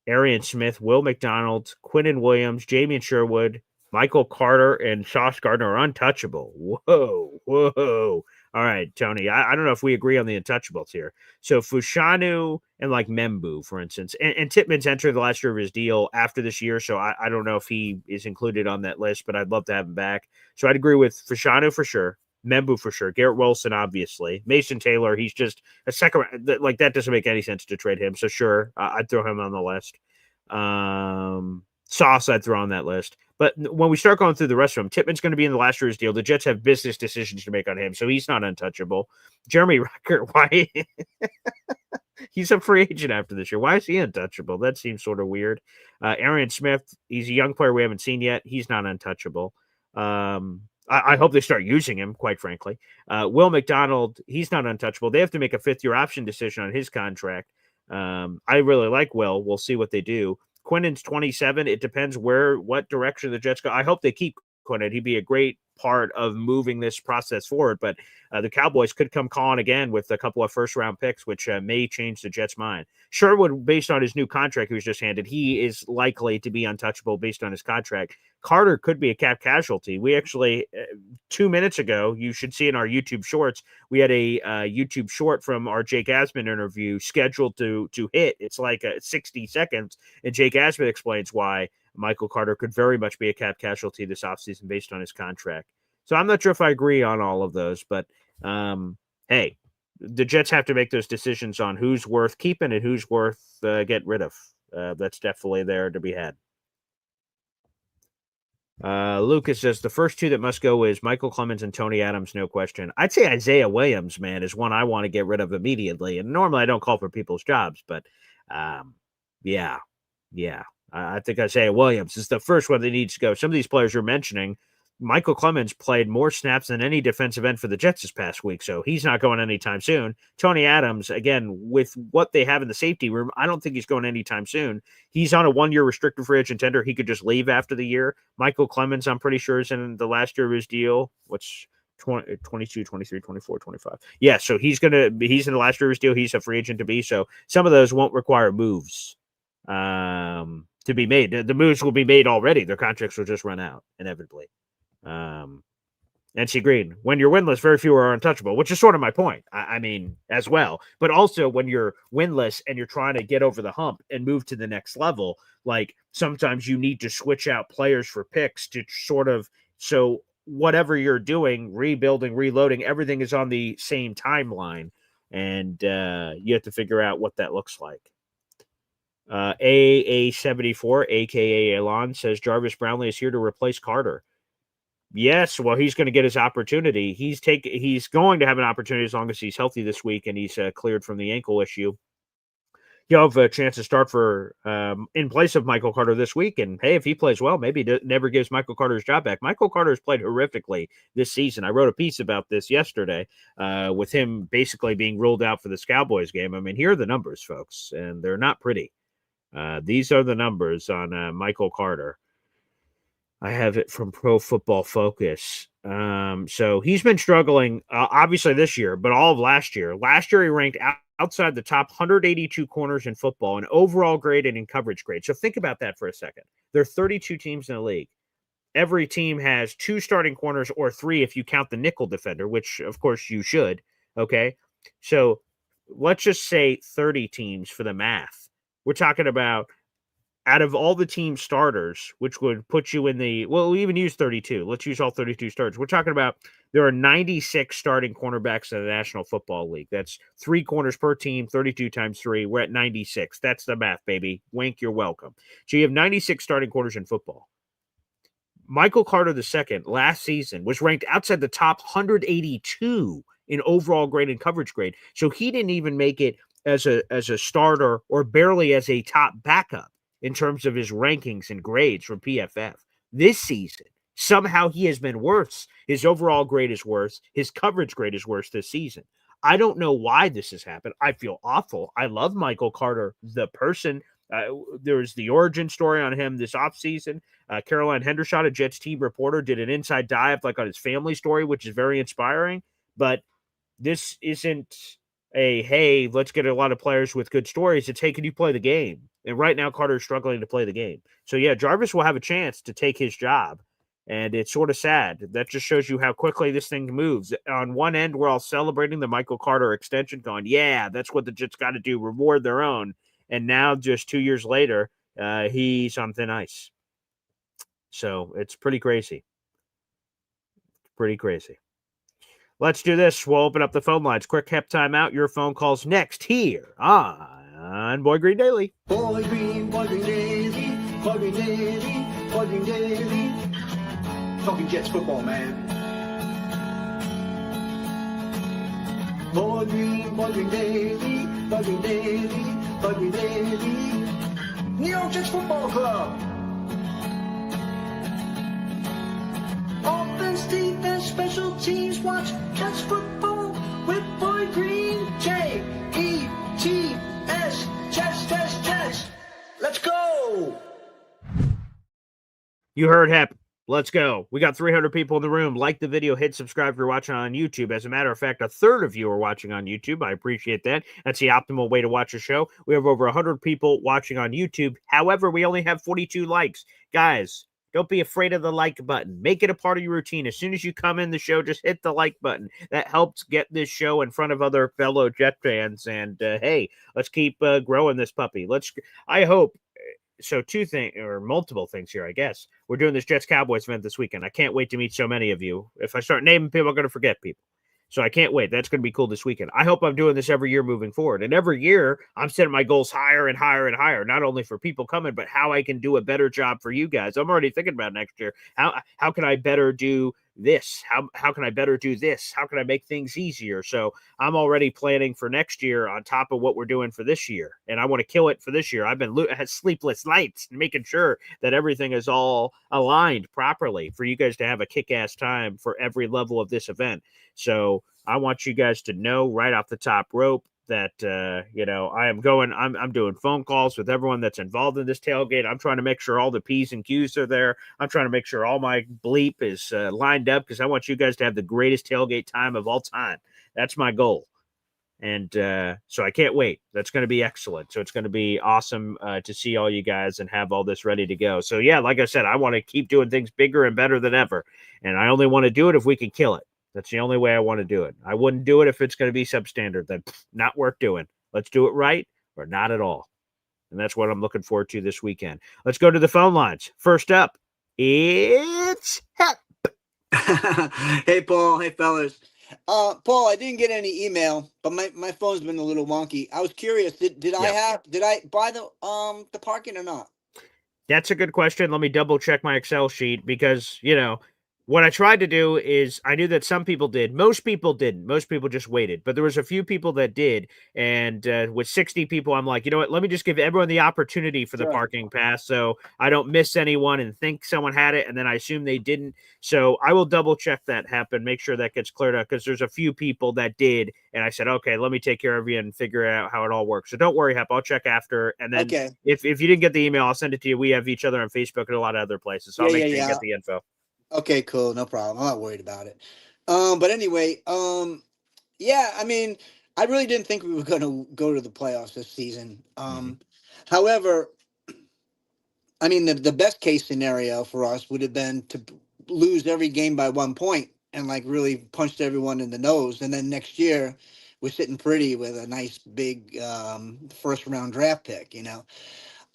[SPEAKER 1] Arian Smith, Will McDonald, Quinnen Williams, Jamie Sherwood, Michael Carter, and Sauce Gardner are untouchable. Whoa. All right, Tony, I don't know if we agree on the untouchables here. So Fushanu and like Membu, for instance, and Tittman's entered the last year of his deal after this year, so I don't know if he is included on that list, but I'd love to have him back. So I'd agree with Fushanu for sure. Membu for sure. Garrett Wilson, obviously. Mason Taylor, he's just a second. Like, that doesn't make any sense to trade him. So, sure, I'd throw him on the list. Sauce, I'd throw on that list. But when we start going through the rest of them, Tittman's going to be in the last year's deal. The Jets have business decisions to make on him, so he's not untouchable. Jeremy Ruckert, why? He's a free agent after this year. Why is he untouchable? That seems sort of weird. Arian Smith, he's a young player we haven't seen yet. He's not untouchable. I hope they start using him, quite frankly. Will McDonald, he's not untouchable. They have to make a fifth-year option decision on his contract. I really like Will. We'll see what they do. Quinnen's 27. It depends what direction the Jets go. I hope they keep Quinnen. He'd be a great part of moving this process forward, but the Cowboys could come calling again with a couple of first-round picks, which may change the Jets' mind. Sherwood, based on his new contract he was just handed, he is likely to be untouchable based on his contract. Carter could be a cap casualty. We actually, 2 minutes ago, you should see in our YouTube shorts, we had a YouTube short from our Jake Asman interview scheduled to hit. It's like 60 seconds, and Jake Asman explains why Michael Carter could very much be a cap casualty this offseason based on his contract. So I'm not sure if I agree on all of those, but hey, the Jets have to make those decisions on who's worth keeping and who's worth getting rid of. That's definitely there to be had. Lucas says the first two that must go is Michael Clemens and Tony Adams, no question. I'd say Isaiah Williams, man, is one I want to get rid of immediately. And normally I don't call for people's jobs, but yeah. I think Isaiah Williams is the first one that needs to go. Some of these players you're mentioning, Michael Clemens played more snaps than any defensive end for the Jets this past week, so he's not going anytime soon. Tony Adams, again, with what they have in the safety room, I don't think he's going anytime soon. He's on a one-year restricted free agent tender. He could just leave after the year. Michael Clemens, I'm pretty sure, is in the last year of his deal. What's 22, 23, 24, 25. Yeah, so he's in the last year of his deal. He's a free agent to be, so some of those won't require moves to be made. The moves will be made already. Their contracts will just run out inevitably. NC Green, when you're winless, very few are untouchable, which is sort of my point. I mean, as well. But also when you're winless and you're trying to get over the hump and move to the next level, like sometimes you need to switch out players for picks to sort of, so whatever you're doing, rebuilding, reloading, everything is on the same timeline. And you have to figure out what that looks like. AA74, aka Elon, says Jarvis Brownlee is here to replace Carter. Yes, well, he's going to get his opportunity. He's going to have an opportunity as long as he's healthy this week and he's cleared from the ankle issue. He'll have a chance to start for in place of Michael Carter this week. And hey, if he plays well, maybe it never gives Michael Carter his job back. Michael Carter has played horrifically this season. I wrote a piece about this yesterday with him basically being ruled out for this Cowboys game. I mean, here are the numbers, folks, and they're not pretty. These are the numbers on Michael Carter. I have it from Pro Football Focus. So he's been struggling, obviously this year, but all of last year. Last year, he ranked outside the top 182 corners in football in overall grade and in coverage grade. So think about that for a second. There are 32 teams in the league. Every team has 2 starting corners or 3 if you count the nickel defender, which, of course, you should. Okay? So let's just say 30 teams for the math. we're talking about out of all the team starters, which would put you in the, well, we even use 32. Let's use all 32 starters. We're talking about there are 96 starting cornerbacks in the National Football League. That's 3 corners per team, 32 times 3. We're at 96. That's the math, baby. Wink, you're welcome. So you have 96 starting corners in football. Michael Carter II last season was ranked outside the top 182 in overall grade and coverage grade. So he didn't even make it as a starter or barely as a top backup in terms of his rankings and grades from PFF. This season, somehow he has been worse. His overall grade is worse. His coverage grade is worse this season. I don't know why this has happened. I feel awful. I love Michael Carter, the person. There's the origin story on him this offseason. Caroline Hendershot, a Jets team reporter, did an inside dive like on his family story, which is very inspiring. But this isn't a, hey, let's get a lot of players with good stories. It's, hey, can you play the game? And right now, Carter is struggling to play the game. So, yeah, Jarvis will have a chance to take his job. And it's sort of sad. That just shows you how quickly this thing moves. On one end, we're all celebrating the Michael Carter extension, going, yeah, that's what the Jets got to do, reward their own. And now, just 2 years later, he's on thin ice. So it's pretty crazy. Pretty crazy. Let's do this. We'll open up the phone lines. Quick hep timeout. Your phone calls next here on Boy Green Daily.
[SPEAKER 3] Boy Green Daily, Boy Green Daily, Boy Green Daily. Talking Jets football, man. Boy Green Daily, Boy Green Daily, Boy Green Daily. New York Jets Football Club. Offense, defense, special teams, watch Jets football with Boy Green. J-E-T-S, Jets. Let's go.
[SPEAKER 1] You heard Hep. Let's go. We got 300 people in the room. Like the video, hit subscribe if you're watching on YouTube. As a matter of fact, a third of you are watching on YouTube. I appreciate that. That's the optimal way to watch a show. We have over 100 people watching on YouTube. However, we only have 42 likes. Guys, don't be afraid of the like button. Make it a part of your routine. As soon as you come in the show, just hit the like button. That helps get this show in front of other fellow Jet fans. And hey, let's keep growing this puppy. I hope. So multiple things here, I guess. We're doing this Jets-Cowboys event this weekend. I can't wait to meet so many of you. If I start naming people, I'm going to forget people. So I can't wait. That's going to be cool this weekend. I hope I'm doing this every year moving forward. And every year, I'm setting my goals higher and higher and higher, not only for people coming, but how I can do a better job for you guys. I'm already thinking about next year. How can I better do this? How can I better do this? How can I make things easier? So I'm already planning for next year on top of what we're doing for this year. And I want to kill it for this year. I've been had sleepless nights making sure that everything is all aligned properly for you guys to have a kick-ass time for every level of this event. So I want you guys to know right off the top rope that, I'm doing phone calls with everyone that's involved in this tailgate. I'm trying to make sure all the P's and Q's are there. I'm trying to make sure all my bleep is lined up because I want you guys to have the greatest tailgate time of all time. That's my goal. And so I can't wait. That's going to be excellent. So it's going to be awesome to see all you guys and have all this ready to go. So, yeah, like I said, I want to keep doing things bigger and better than ever. And I only want to do it if we can kill it. That's the only way I want to do it. I wouldn't do it if it's going to be substandard. Then not worth doing. Let's do it right or not at all. And that's what I'm looking forward to this weekend. Let's go to the phone lines. First up, it's Hep.
[SPEAKER 7] Hey, Paul. Hey, fellas. Paul, I didn't get any email, but my phone's been a little wonky. I was curious. Did I buy the parking or not?
[SPEAKER 1] That's a good question. Let me double check my Excel sheet because, what I tried to do is I knew that some people did. Most people didn't. Most people just waited. But there was a few people that did. And with 60 people, I'm like, you know what? Let me just give everyone the opportunity for the parking pass so I don't miss anyone and think someone had it. And then I assume they didn't. So I will double check that happen, make sure that gets cleared up because there's a few people that did. And I said, okay, let me take care of you and figure out how it all works. So don't worry, Hep. I'll check after. And then if you didn't get the email, I'll send it to you. We have each other on Facebook and a lot of other places. So I'll make sure you get the info.
[SPEAKER 7] Okay, cool. No problem. I'm not worried about it. But anyway, yeah, I mean, I really didn't think we were going to go to the playoffs this season. However, I mean, the best case scenario for us would have been to lose every game by 1 point and really punched everyone in the nose. And then next year we're sitting pretty with a nice big first round draft pick.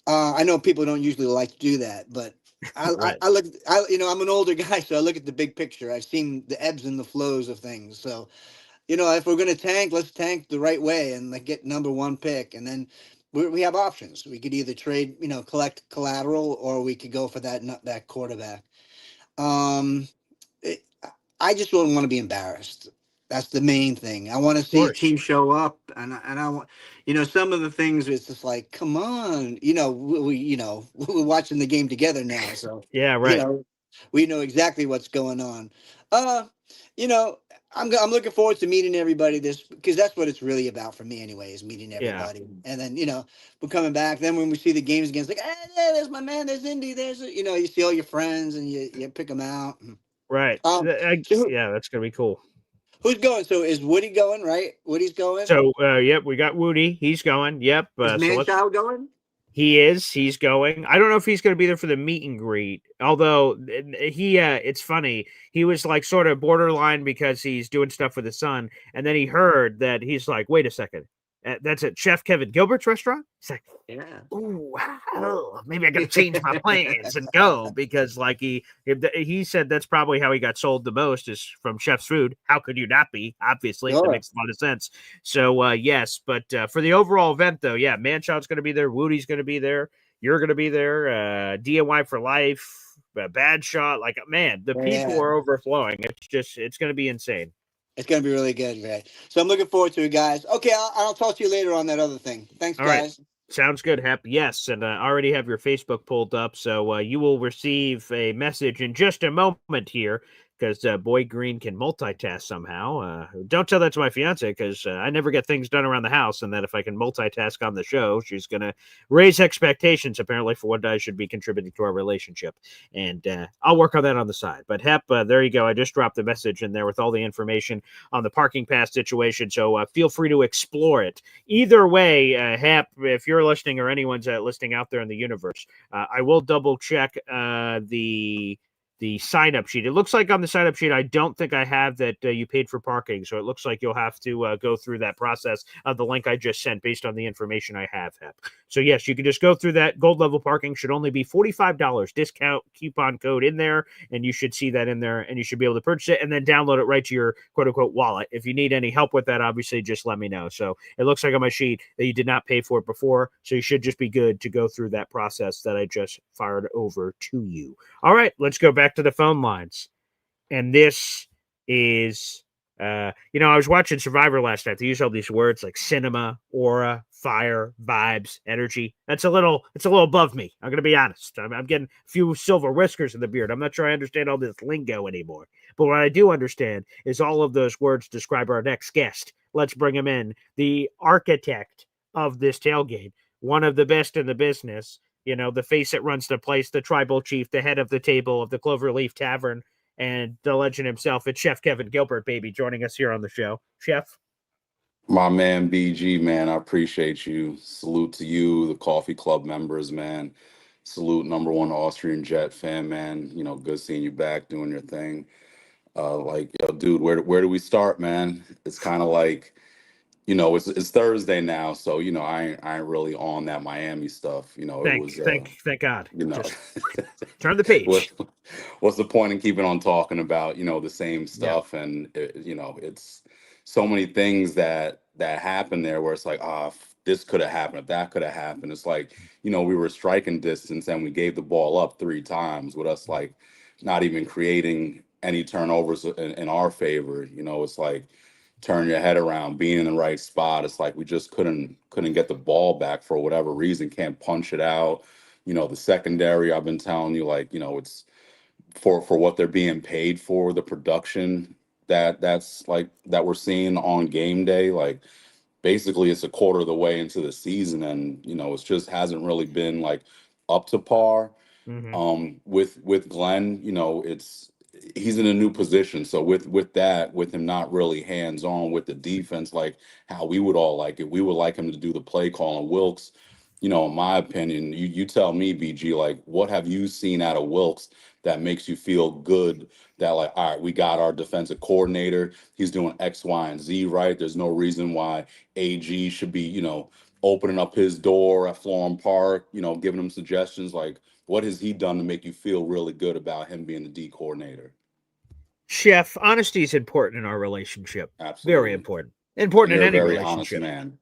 [SPEAKER 7] I know people don't usually like to do that, but
[SPEAKER 1] Right.
[SPEAKER 7] I look, I'm an older guy, so I look at the big picture. I've seen the ebbs and the flows of things. So, if we're going to tank, let's tank the right way and like get number one pick. And then we have options. We could either trade, collect collateral, or we could go for that quarterback. Um, it, I just don't want to be embarrassed. That's the main thing. I want to
[SPEAKER 1] Of
[SPEAKER 7] see a
[SPEAKER 1] course.
[SPEAKER 7] team show up, and I want, some of the things it's just like, come on, we're watching the game together now, so
[SPEAKER 1] Yeah,
[SPEAKER 7] you
[SPEAKER 1] right.
[SPEAKER 7] know, we know exactly what's going on. Uh, you know, I'm looking forward to meeting everybody this because that's what it's really about for me anyway, is meeting
[SPEAKER 1] Yeah.
[SPEAKER 7] everybody, and then we're coming back. Then when we see the games again, it's like, yeah, there's my man, there's Indy, you see all your friends and you pick them out.
[SPEAKER 1] Right.
[SPEAKER 7] So
[SPEAKER 1] Yeah, that's gonna be cool.
[SPEAKER 7] who's going? So is Woody going? Right, Woody's going.
[SPEAKER 1] So, yep, we got Woody. He's going. Yep.
[SPEAKER 7] Is
[SPEAKER 1] So let's.
[SPEAKER 7] Manchild going?
[SPEAKER 1] He is. He's going. I don't know if he's going to be there for the meet and greet. Although he, it's funny. He was like sort of borderline because he's doing stuff with his son, and then he heard that he's like, "Wait a second, that's at Chef Kevin Gilbert's restaurant." He's like,
[SPEAKER 7] Yeah.
[SPEAKER 1] "Ooh, wow, maybe I got to change my plans and go," because like he said that's probably how he got sold the most is from Chef's Food. How could you not be? Obviously, that
[SPEAKER 7] Sure.
[SPEAKER 1] makes a lot of sense. So yes, but for the overall event though, yeah, Manshot's going to be there, Woody's going to be there, you're going to be there, DIY for life, Bad Shot. Like man, the people
[SPEAKER 7] Yeah.
[SPEAKER 1] are overflowing. It's going to be insane.
[SPEAKER 7] It's going to be really good, Ray. So I'm looking forward to it, guys. Okay, I'll talk to you later on that other thing. Thanks,
[SPEAKER 1] All right.
[SPEAKER 7] guys.
[SPEAKER 1] Sounds good, Hep. Yes, and I already have your Facebook pulled up, so you will receive a message in just a moment here because Boy Green can multitask somehow. Don't tell that to my fiance because I never get things done around the house, and that if I can multitask on the show, she's going to raise expectations, apparently, for what I should be contributing to our relationship. And I'll work on that on the side. But Hep, there you go. I just dropped the message in there with all the information on the parking pass situation, so feel free to explore it. Either way, Hap, if you're listening or anyone's listening out there in the universe, I will double check the sign up sheet. It looks like on the sign up sheet, I don't think I have that you paid for parking. So it looks like you'll have to go through that process of the link I just sent based on the information I have, Hep. So yes, you can just go through that. Gold level parking should only be $45 discount coupon code in there. And you should see that in there and you should be able to purchase it and then download it right to your quote unquote wallet. If you need any help with that, obviously just let me know. So it looks like on my sheet that you did not pay for it before. So you should just be good to go through that process that I just fired over to you. All right, let's go back to the phone lines. And this is, I was watching Survivor last night. They use all these words like cinema, aura, fire, vibes, energy. It's a little above me. I'm going to be honest. I'm getting a few silver whiskers in the beard. I'm not sure I understand all this lingo anymore. But what I do understand is all of those words describe our next guest. Let's bring him in. The architect of this tailgate, one of the best in the business. The face that runs the place, the tribal chief, the head of the table of the Cloverleaf Tavern, and the legend himself. It's Chef Kevin Gilbert, baby, joining us here on the show. Chef?
[SPEAKER 8] My man, BG, man, I appreciate you. Salute to you, the Coffee Club members, man. Salute number one Austrian Jet fan, man. Good seeing you back doing your thing. Yo, dude, where do we start, man? It's kind of like, it's Thursday now, so I ain't really on that Miami stuff. It was
[SPEAKER 1] Thank God.
[SPEAKER 8] you know
[SPEAKER 1] Just turn the page.
[SPEAKER 8] what's the point in keeping on talking about the same
[SPEAKER 1] Yeah.
[SPEAKER 8] stuff and it's so many things that happen there where it's like this could have happened, if that could have happened. It's like we were striking distance and we gave the ball up 3 times with us like not even creating any turnovers in our favor. It's like turn your head around, being in the right spot. It's like we just couldn't get the ball back for whatever reason, can't punch it out. The secondary, I've been telling you, like, it's for what they're being paid for, the production that's like that we're seeing on game day. Like basically it's a quarter of the way into the season and it's just hasn't really been like up to par.
[SPEAKER 1] Mm-hmm.
[SPEAKER 8] With Glenn, he's in a new position. So with him not really hands on with the defense, like how we would all like it, we would like him to do the play call. And Wilkes, in my opinion, you tell me, BG, like, what have you seen out of Wilkes that makes you feel good that, like, all right, we got our defensive coordinator. He's doing X, Y, and Z right. There's no reason why AG should be, opening up his door at Florham Park, giving him suggestions. Like, what has he done to make you feel really good about him being the D coordinator?
[SPEAKER 1] Chef, honesty is important in our relationship. Very
[SPEAKER 8] Absolutely.
[SPEAKER 1] important.
[SPEAKER 8] And
[SPEAKER 1] Important in
[SPEAKER 8] you're a
[SPEAKER 1] any
[SPEAKER 8] very honest
[SPEAKER 1] relationship.
[SPEAKER 8] man.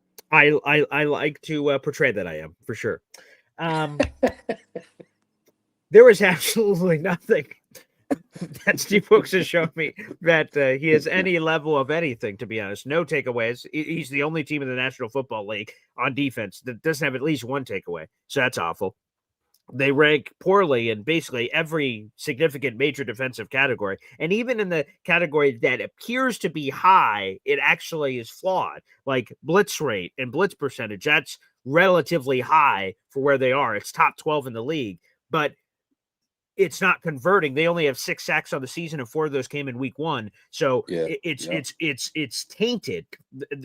[SPEAKER 1] I like to portray that I am, for sure. There is absolutely nothing that Steve Wilkes has shown me that he has any level of anything, to be honest. No takeaways. He's the only team in the National Football League on defense that doesn't have at least one takeaway. So that's awful. They rank poorly in basically every significant major defensive category. And even in the category that appears to be high, it actually is flawed. Like blitz rate and blitz percentage, that's relatively high for where they are. It's top 12 in the league. But it's not converting. They only have 6 sacks on the season, and 4 of those came in week 1. So
[SPEAKER 8] Yeah.
[SPEAKER 1] it's tainted,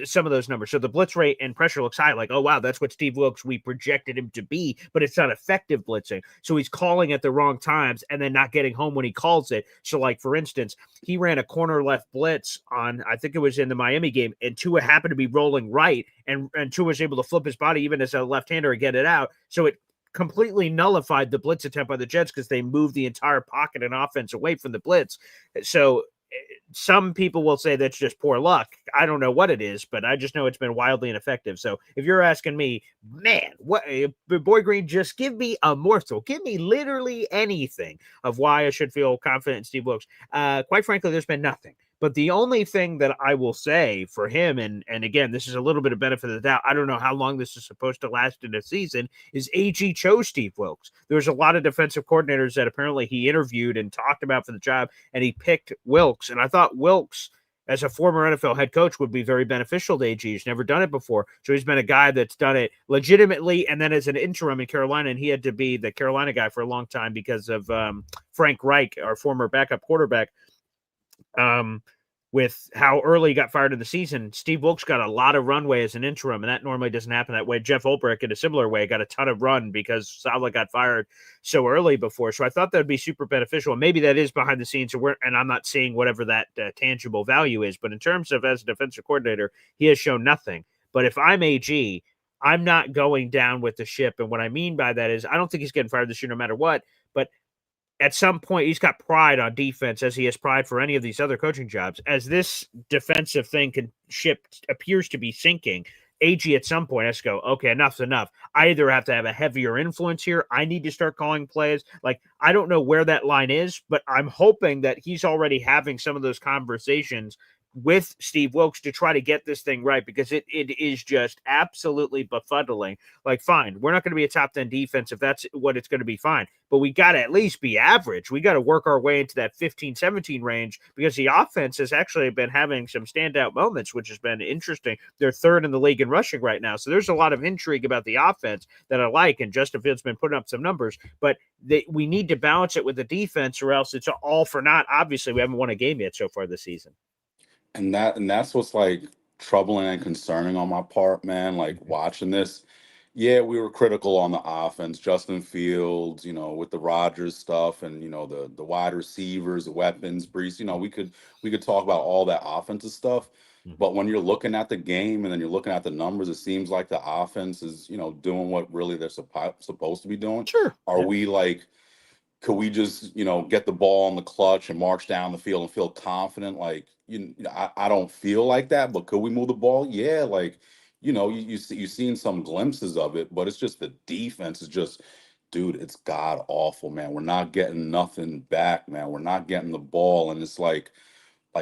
[SPEAKER 1] some of those numbers. So the blitz rate and pressure looks high, like, oh wow, that's what Steve Wilkes we projected him to be, but it's not effective blitzing. So he's calling at the wrong times and then not getting home when he calls it. So, like, for instance, he ran a corner left blitz on, I think it was in the Miami game, and Tua happened to be rolling right, and Tua was able to flip his body even as a left-hander and get it out. So it completely nullified the blitz attempt by the Jets because they moved the entire pocket and offense away from the blitz. So some people will say that's just poor luck. I don't know what it is, but I just know it's been wildly ineffective. So if you're asking me, man, what, Boy Green, just give me a morsel. Give me literally anything of why I should feel confident in Steve Wilkes. Quite frankly, there's been nothing. But the only thing that I will say for him, and again, this is a little bit of benefit of the doubt, I don't know how long this is supposed to last in a season, is AG chose Steve Wilkes. There's a lot of defensive coordinators that apparently he interviewed and talked about for the job, and he picked Wilkes. And I thought Wilkes, as a former NFL head coach, would be very beneficial to AG. He's never done it before. So he's been a guy that's done it legitimately and then as an interim in Carolina, and he had to be the Carolina guy for a long time because of Frank Reich, our former backup quarterback. With how early he got fired in the season, Steve Wilkes got a lot of runway as an interim, and that normally doesn't happen that way. Jeff Ulbrich, in a similar way, got a ton of run because Saleh got fired so early before. So I thought that would be super beneficial. And maybe that is behind the scenes, and I'm not seeing whatever that tangible value is. But in terms of as a defensive coordinator, he has shown nothing. But if I'm AG, I'm not going down with the ship. And what I mean by that is I don't think he's getting fired this year no matter what. But at some point, he's got pride on defense, as he has pride for any of these other coaching jobs. As this defensive thing appears to be sinking, AG at some point has to go, okay, enough's enough. I either have to have a heavier influence here. I need to start calling plays. Like, I don't know where that line is, but I'm hoping that he's already having some of those conversations with Steve Wilkes to try to get this thing right, because it is just absolutely befuddling. Like, fine, we're not going to be a top 10 defense if that's what it's going to be, fine. But we got to at least be average. We got to work our way into that 15-17 range, because the offense has actually been having some standout moments, which has been interesting. They're third in the league in rushing right now. So there's a lot of intrigue about the offense that I like, and Justin Fields been putting up some numbers, but we need to balance it with the defense, or else it's all for naught. Obviously, we haven't won a game yet so far this season.
[SPEAKER 8] And that's what's like troubling and concerning on my part, man. Like watching this, yeah, we were critical on the offense, Justin Fields, with the Rodgers stuff, and the wide receivers, the weapons, Brees. We could talk about all that offensive stuff, but when you're looking at the game and then you're looking at the numbers, it seems like the offense is doing what really they're supposed to be doing.
[SPEAKER 1] Sure.
[SPEAKER 8] Are we like? Could we just get the ball in the clutch and march down the field and feel confident? Like I don't feel like that, but could we move the ball? Yeah, like you've seen some glimpses of it, but it's just the defense is just, dude, it's god awful, man. We're not getting nothing back, man. We're not getting the ball, and it's like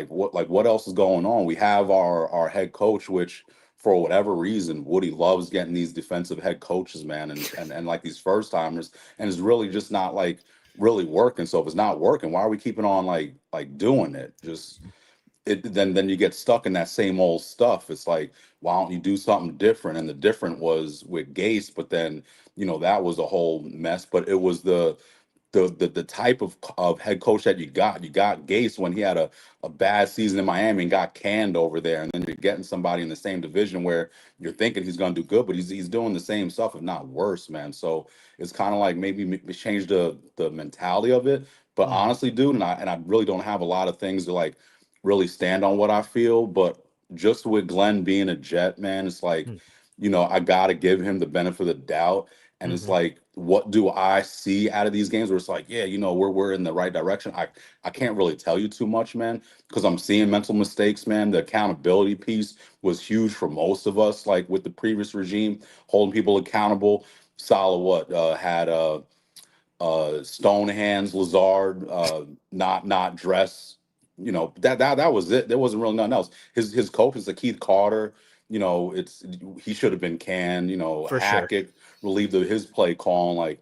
[SPEAKER 8] what else is going on? We have our head coach, which for whatever reason, Woody loves getting these defensive head coaches, man, and like these first timers, and it's really just not like really working. So if it's not working, why are we keeping on like doing it? Just then you get stuck in that same old stuff. It's like, why don't you do something different? And the different was with Gase, but then that was a whole mess. But it was the type of head coach that you got. You got Gase when he had a bad season in Miami and got canned over there, and then you're getting somebody in the same division where you're thinking he's going to do good, but he's doing the same stuff, if not worse, man. So it's kind of like maybe change the mentality of it. But
[SPEAKER 1] Mhm.
[SPEAKER 8] honestly, dude, and I really don't have a lot of things to like really stand on what I feel, but just with Glenn being a Jet, man, it's like, I gotta give him the benefit of the doubt. And it's
[SPEAKER 1] Mhm.
[SPEAKER 8] like, what do I see out of these games where it's like, yeah, we're in the right direction. I can't really tell you too much, man, because I'm seeing mental mistakes, man. The accountability piece was huge for most of us, like with the previous regime, holding people accountable. Salah had Stone Hands, Lazard, not dress. That was it. There wasn't really nothing else. His coach is a Keith Carter. It's he should have been canned.
[SPEAKER 1] For sure.
[SPEAKER 8] Hackett relieved of his play calling, like,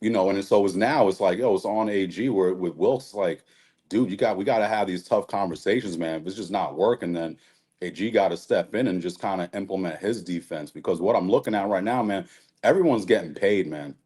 [SPEAKER 8] and so it's now it's like, it's on AG where with Wilkes, like, dude, we got to have these tough conversations, man. If it's just not working, then AG got to step in and just kind of implement his defense, because what I'm looking at right now, man, everyone's getting paid, man,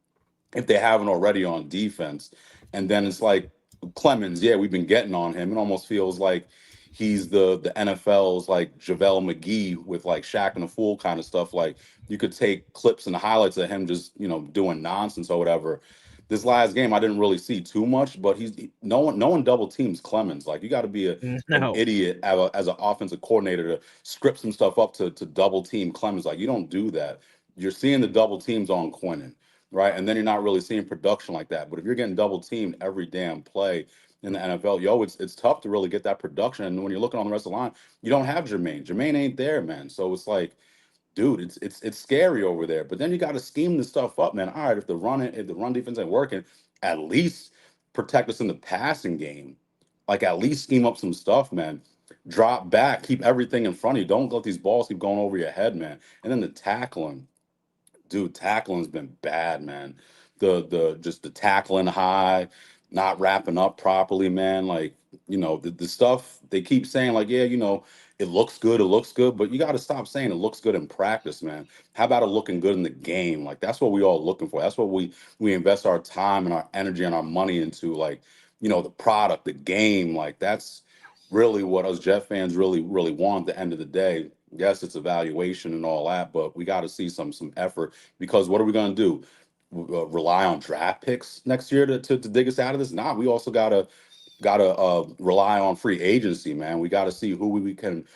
[SPEAKER 8] if they haven't already on defense. And then it's like Clemens, yeah, we've been getting on him. It almost feels like he's the NFL's like JaVale McGee with like Shaq and the Fool kind of stuff. Like you could take clips and highlights of him just, doing nonsense or whatever. This last game I didn't really see too much, but no one double teams Clemens. Like you got to be an
[SPEAKER 1] No.
[SPEAKER 8] idiot as an offensive coordinator to script some stuff up to double team Clemens. Like you don't do that. You're seeing the double teams on Quinnen, right? And then you're not really seeing production like that. But if you're getting double teamed every damn play in the NFL, it's tough to really get that production. And when you're looking on the rest of the line, you don't have Jermaine. Jermaine ain't there, man. So it's like, dude, it's scary over there. But then you got to scheme this stuff up, man. All right, if the run defense ain't working, at least protect us in the passing game. Like at least scheme up some stuff, man. Drop back, keep everything in front of you. Don't let these balls keep going over your head, man. And then the tackling, dude, tackling's been bad, man. The just the tackling high, not wrapping up properly, man. Like, the stuff they keep saying, like, yeah, it looks good, but you got to stop saying it looks good in practice, man. How about it looking good in the game? Like that's what we all looking for. That's what we invest our time and our energy and our money into, like, the product, the game. Like that's really what us Jet fans really, really want at the end of the day. Yes, it's evaluation and all that, but we got to see some effort, because what are we going to do? Rely on draft picks next year to dig us out of this? Nah, we also gotta rely on free agency, man. We got to see who we can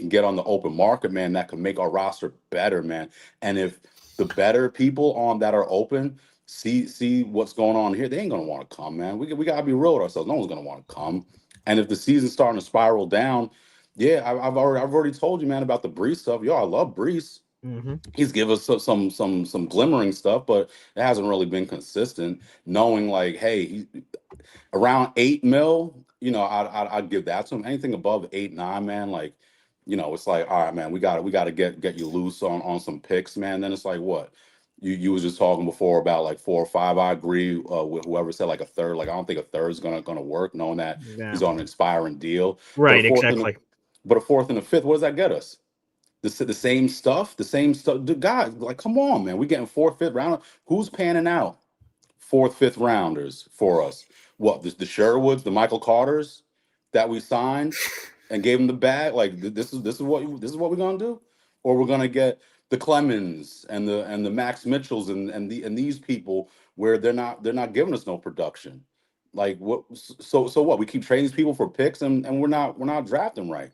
[SPEAKER 8] get on the open market, man, that can make our roster better, man. And if the better people on that are open see what's going on here, they ain't gonna want to come, man. We gotta be real with ourselves. No one's gonna want to come. And if the season's starting to spiral down, yeah, I've already told you, man, about the Brees stuff. Yo, I love Brees.
[SPEAKER 1] Mhm.
[SPEAKER 8] He's given us some glimmering stuff, but it hasn't really been consistent. Knowing like, hey, around 8 mil, I'd give that to him. Anything above 8, 9, man, like, it's like, all right, man, we gotta get you loose on some picks, man. Then it's like, what? You was just talking before about like 4 or 5. I agree with whoever said like a third. Like I don't think a third is gonna work, knowing that
[SPEAKER 1] Yeah.
[SPEAKER 8] he's on an expiring deal. But a
[SPEAKER 1] Right,
[SPEAKER 8] fourth and a,
[SPEAKER 1] exactly.
[SPEAKER 8] but a fourth and a fifth, what does that get us? The same stuff, the same stuff. Dude, guys, like, come on, man. We getting fourth, fifth round. Who's panning out? Fourth, fifth rounders for us. What, the Sherwoods, the Michael Carters that we signed and gave them the bag? Like this is what we're gonna do, or we're gonna get the Clemens and the Max Mitchells and these people where they're not giving us no production. Like what? So what? We keep trading these people for picks and we're not drafting right.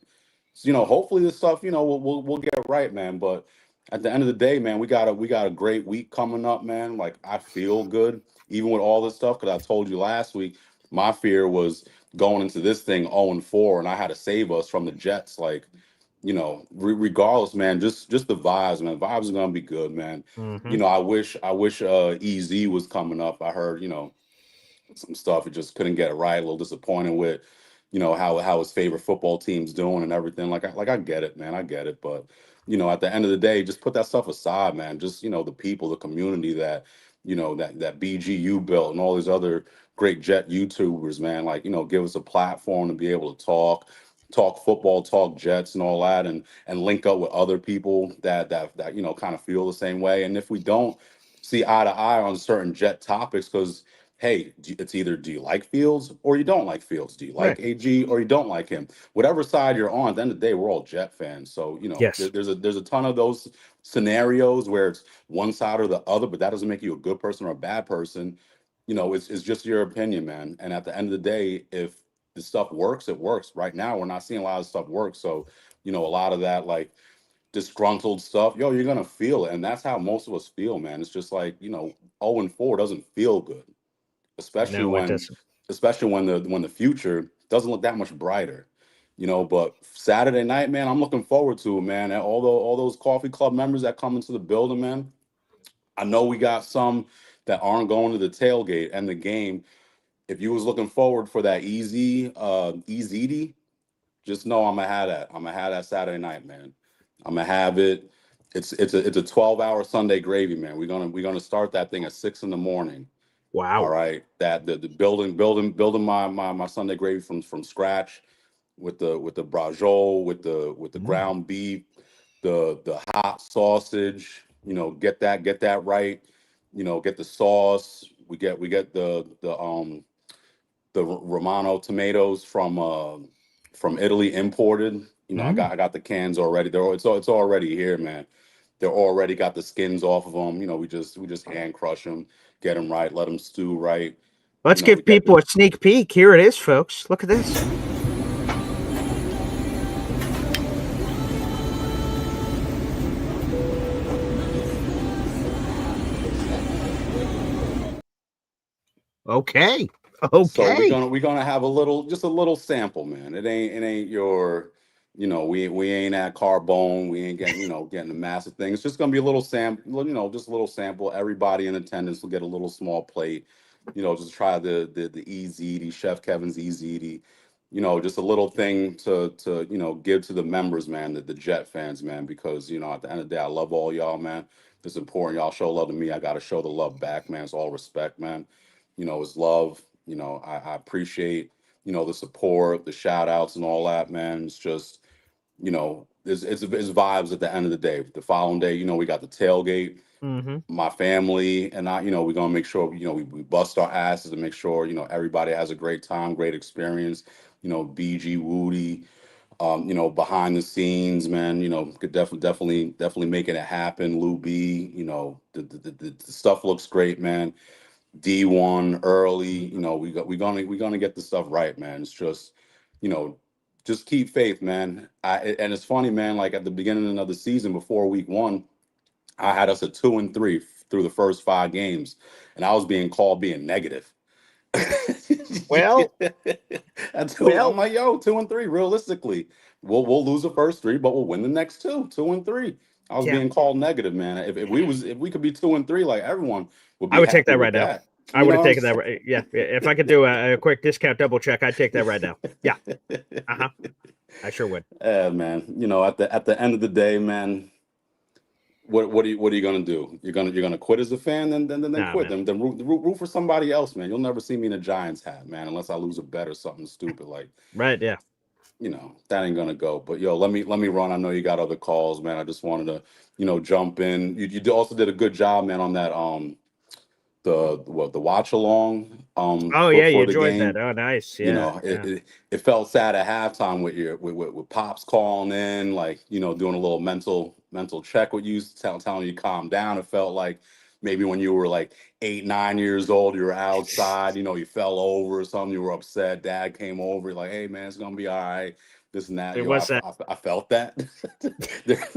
[SPEAKER 8] So, hopefully this stuff, we'll get right, man. But at the end of the day, man, we got a great week coming up, man. Like I feel good, even with all this stuff, because I told you last week, my fear was going into this thing 0-4, and I had to save us from the Jets. Like, regardless, man, just the vibes, man. Vibes are gonna be good, man.
[SPEAKER 1] Mhm.
[SPEAKER 8] I wish EZ was coming up. I heard, some stuff. He just couldn't get it right. A little disappointed with, how his favorite football team's doing and everything. Like I get it, man. I get it. But at the end of the day, just put that stuff aside, man. Just the people, the community that that BGU built and all these other great Jet YouTubers, man. Like give us a platform to be able to talk football, talk Jets and all that, and link up with other people that kind of feel the same way. And if we don't see eye to eye on certain Jet topics, because hey, it's either do you like Fields or you don't like Fields? Do you like
[SPEAKER 1] Right.
[SPEAKER 8] AG or you don't like him? Whatever side you're on, at the end of the day, we're all Jet fans. So,
[SPEAKER 1] Yes.
[SPEAKER 8] there's a ton of those scenarios where it's one side or the other, but that doesn't make you a good person or a bad person. It's just your opinion, man. And at the end of the day, if the stuff works, it works. Right now, we're not seeing a lot of stuff work. So, a lot of that, like, disgruntled stuff, you're gonna feel it, and that's how most of us feel, man. It's just like 0-4 doesn't feel good, especially
[SPEAKER 1] No, it
[SPEAKER 8] when
[SPEAKER 1] doesn't.
[SPEAKER 8] the future doesn't look that much brighter. But Saturday night, man, I'm looking forward to it, man. And all those coffee club members that come into the building, man. I know we got some that aren't going to the tailgate and the game. If you was looking forward for that easy, just know I'm gonna have that. I'm gonna have that Saturday night, man. I'm gonna have it. It's a 12-hour Sunday gravy, man. We're gonna start that thing at 6 in the morning. All
[SPEAKER 1] Wow.
[SPEAKER 8] right. That the building my Sunday gravy from scratch with the brajol, with the
[SPEAKER 1] Mm.
[SPEAKER 8] ground beef, the hot sausage. Get that right. Get the sauce. We get the Romano tomatoes from Italy imported. I
[SPEAKER 1] Mm.
[SPEAKER 8] got the cans already. It's already here, man. They're already got the skins off of them. We just hand crush them, get them right, let them stew right.
[SPEAKER 1] Let's
[SPEAKER 8] We
[SPEAKER 1] give
[SPEAKER 8] get
[SPEAKER 1] people
[SPEAKER 8] the
[SPEAKER 1] a sneak peek. Here it is, folks. Look at this. Okay.
[SPEAKER 8] So we're
[SPEAKER 1] Okay.
[SPEAKER 8] gonna we're gonna have just a little sample, man. It ain't your, we ain't at Carbone. We ain't getting the massive thing. It's just gonna be a little sample, just a little sample. Everybody in attendance will get a little small plate. Just try the easy Chef Kevin's easy. Just a little thing to give to the members, man, the Jet fans, man, because at the end of the day, I love all y'all, man. It's important y'all show love to me. I gotta show the love back, man. It's all respect, man. It's love. I appreciate, the support, the shout outs and all that, man. It's just, it's vibes at the end of the day. The following day, we got the tailgate.
[SPEAKER 1] Mm-hmm.
[SPEAKER 8] My family and I, we're gonna make sure, we bust our asses and make sure, everybody has a great time, great experience. BG Woody, behind the scenes, man, could definitely making it happen. Lou B, the stuff looks great, man. D1 early. We're gonna get the stuff right, man. It's just, you know, just keep faith, man. And it's funny, man. Like at the beginning of the season, before week one, I had us at 2-3 through the first 5 games, and I was being called being negative.
[SPEAKER 1] Well,
[SPEAKER 8] I'm
[SPEAKER 1] well,
[SPEAKER 8] like, yo, 2-3. Realistically, we'll lose the first 3, but we'll win the next 2-3. I was
[SPEAKER 1] yeah,
[SPEAKER 8] being called negative, man. If we could be 2-3, like everyone would
[SPEAKER 1] I
[SPEAKER 8] be
[SPEAKER 1] would take
[SPEAKER 8] happy
[SPEAKER 1] that right
[SPEAKER 8] with
[SPEAKER 1] now.
[SPEAKER 8] that.
[SPEAKER 1] I
[SPEAKER 8] You
[SPEAKER 1] would
[SPEAKER 8] know
[SPEAKER 1] have
[SPEAKER 8] what
[SPEAKER 1] taken that. Yeah, if I could do a quick discount double check, I'd take that right now. Yeah. Uh huh. I sure would.
[SPEAKER 8] Yeah, man. At the end of the day, man. What are you gonna do? You're gonna quit as a fan, then
[SPEAKER 1] Nah,
[SPEAKER 8] quit.
[SPEAKER 1] man.
[SPEAKER 8] Then root for somebody else, man. You'll never see me in a Giants hat, man, unless I lose a bet or something stupid like.
[SPEAKER 1] Right. Yeah.
[SPEAKER 8] That ain't gonna go. But yo, let me run. I know you got other calls, man. I just wanted to, jump in. You also did a good job, man, on that the watch along
[SPEAKER 1] Oh
[SPEAKER 8] for
[SPEAKER 1] yeah, you
[SPEAKER 8] for the
[SPEAKER 1] enjoyed that.
[SPEAKER 8] game.
[SPEAKER 1] Oh, nice.
[SPEAKER 8] You
[SPEAKER 1] Yeah.
[SPEAKER 8] know, it,
[SPEAKER 1] Yeah.
[SPEAKER 8] it it felt sad at halftime with Pops calling in, like, doing a little mental check with you, telling you to calm down. It felt like maybe when you were like 8, 9 years old, you were outside, you fell over or something, you were upset. Dad came over, like, hey man, it's gonna be all right. This and that.
[SPEAKER 1] It was that.
[SPEAKER 8] I felt that. There-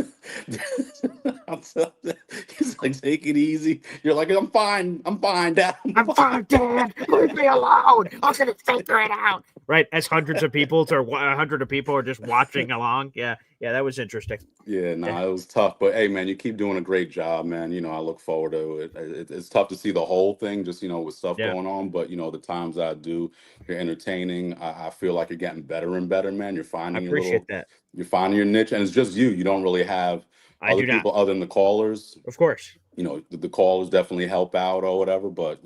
[SPEAKER 8] I felt that. He's like, take it easy. You're like, I'm fine, Dad. I'm
[SPEAKER 1] I'm
[SPEAKER 8] fine.
[SPEAKER 1] fine, Dad. Leave me alone. I'm gonna figure it out. Right, as hundreds of people or 100 of people are just watching along. Yeah, yeah, that was interesting.
[SPEAKER 8] Yeah,
[SPEAKER 1] Yeah,
[SPEAKER 8] nah, it was tough, but hey, man, you keep doing a great job, man. I look forward to it. It's tough to see the whole thing, just with stuff
[SPEAKER 1] yeah,
[SPEAKER 8] going on. But the times I do, you're entertaining. I feel like you're getting better and better, man.
[SPEAKER 1] I appreciate that.
[SPEAKER 8] You're finding your niche, and it's just you. You don't really have
[SPEAKER 1] I
[SPEAKER 8] other
[SPEAKER 1] do not,
[SPEAKER 8] people other than the callers.
[SPEAKER 1] of course.
[SPEAKER 8] The callers definitely help out or whatever. But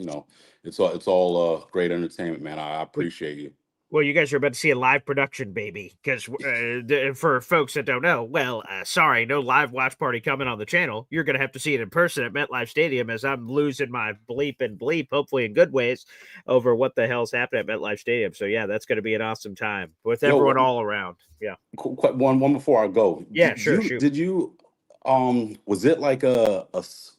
[SPEAKER 8] it's all great entertainment, man. I
[SPEAKER 1] We
[SPEAKER 8] appreciate you.
[SPEAKER 1] Well, you guys are about to see a live production, baby. Because for folks that don't know, sorry, no live watch party coming on the channel. You're going to have to see it in person at MetLife Stadium as I'm losing my bleep and bleep, hopefully in good ways, over what the hell's happening at MetLife Stadium. So, yeah, that's going to be an awesome time with
[SPEAKER 8] Yo,
[SPEAKER 1] everyone all around. Yeah.
[SPEAKER 8] one before I go.
[SPEAKER 1] Yeah, sure, shoot.
[SPEAKER 8] Did you was it like what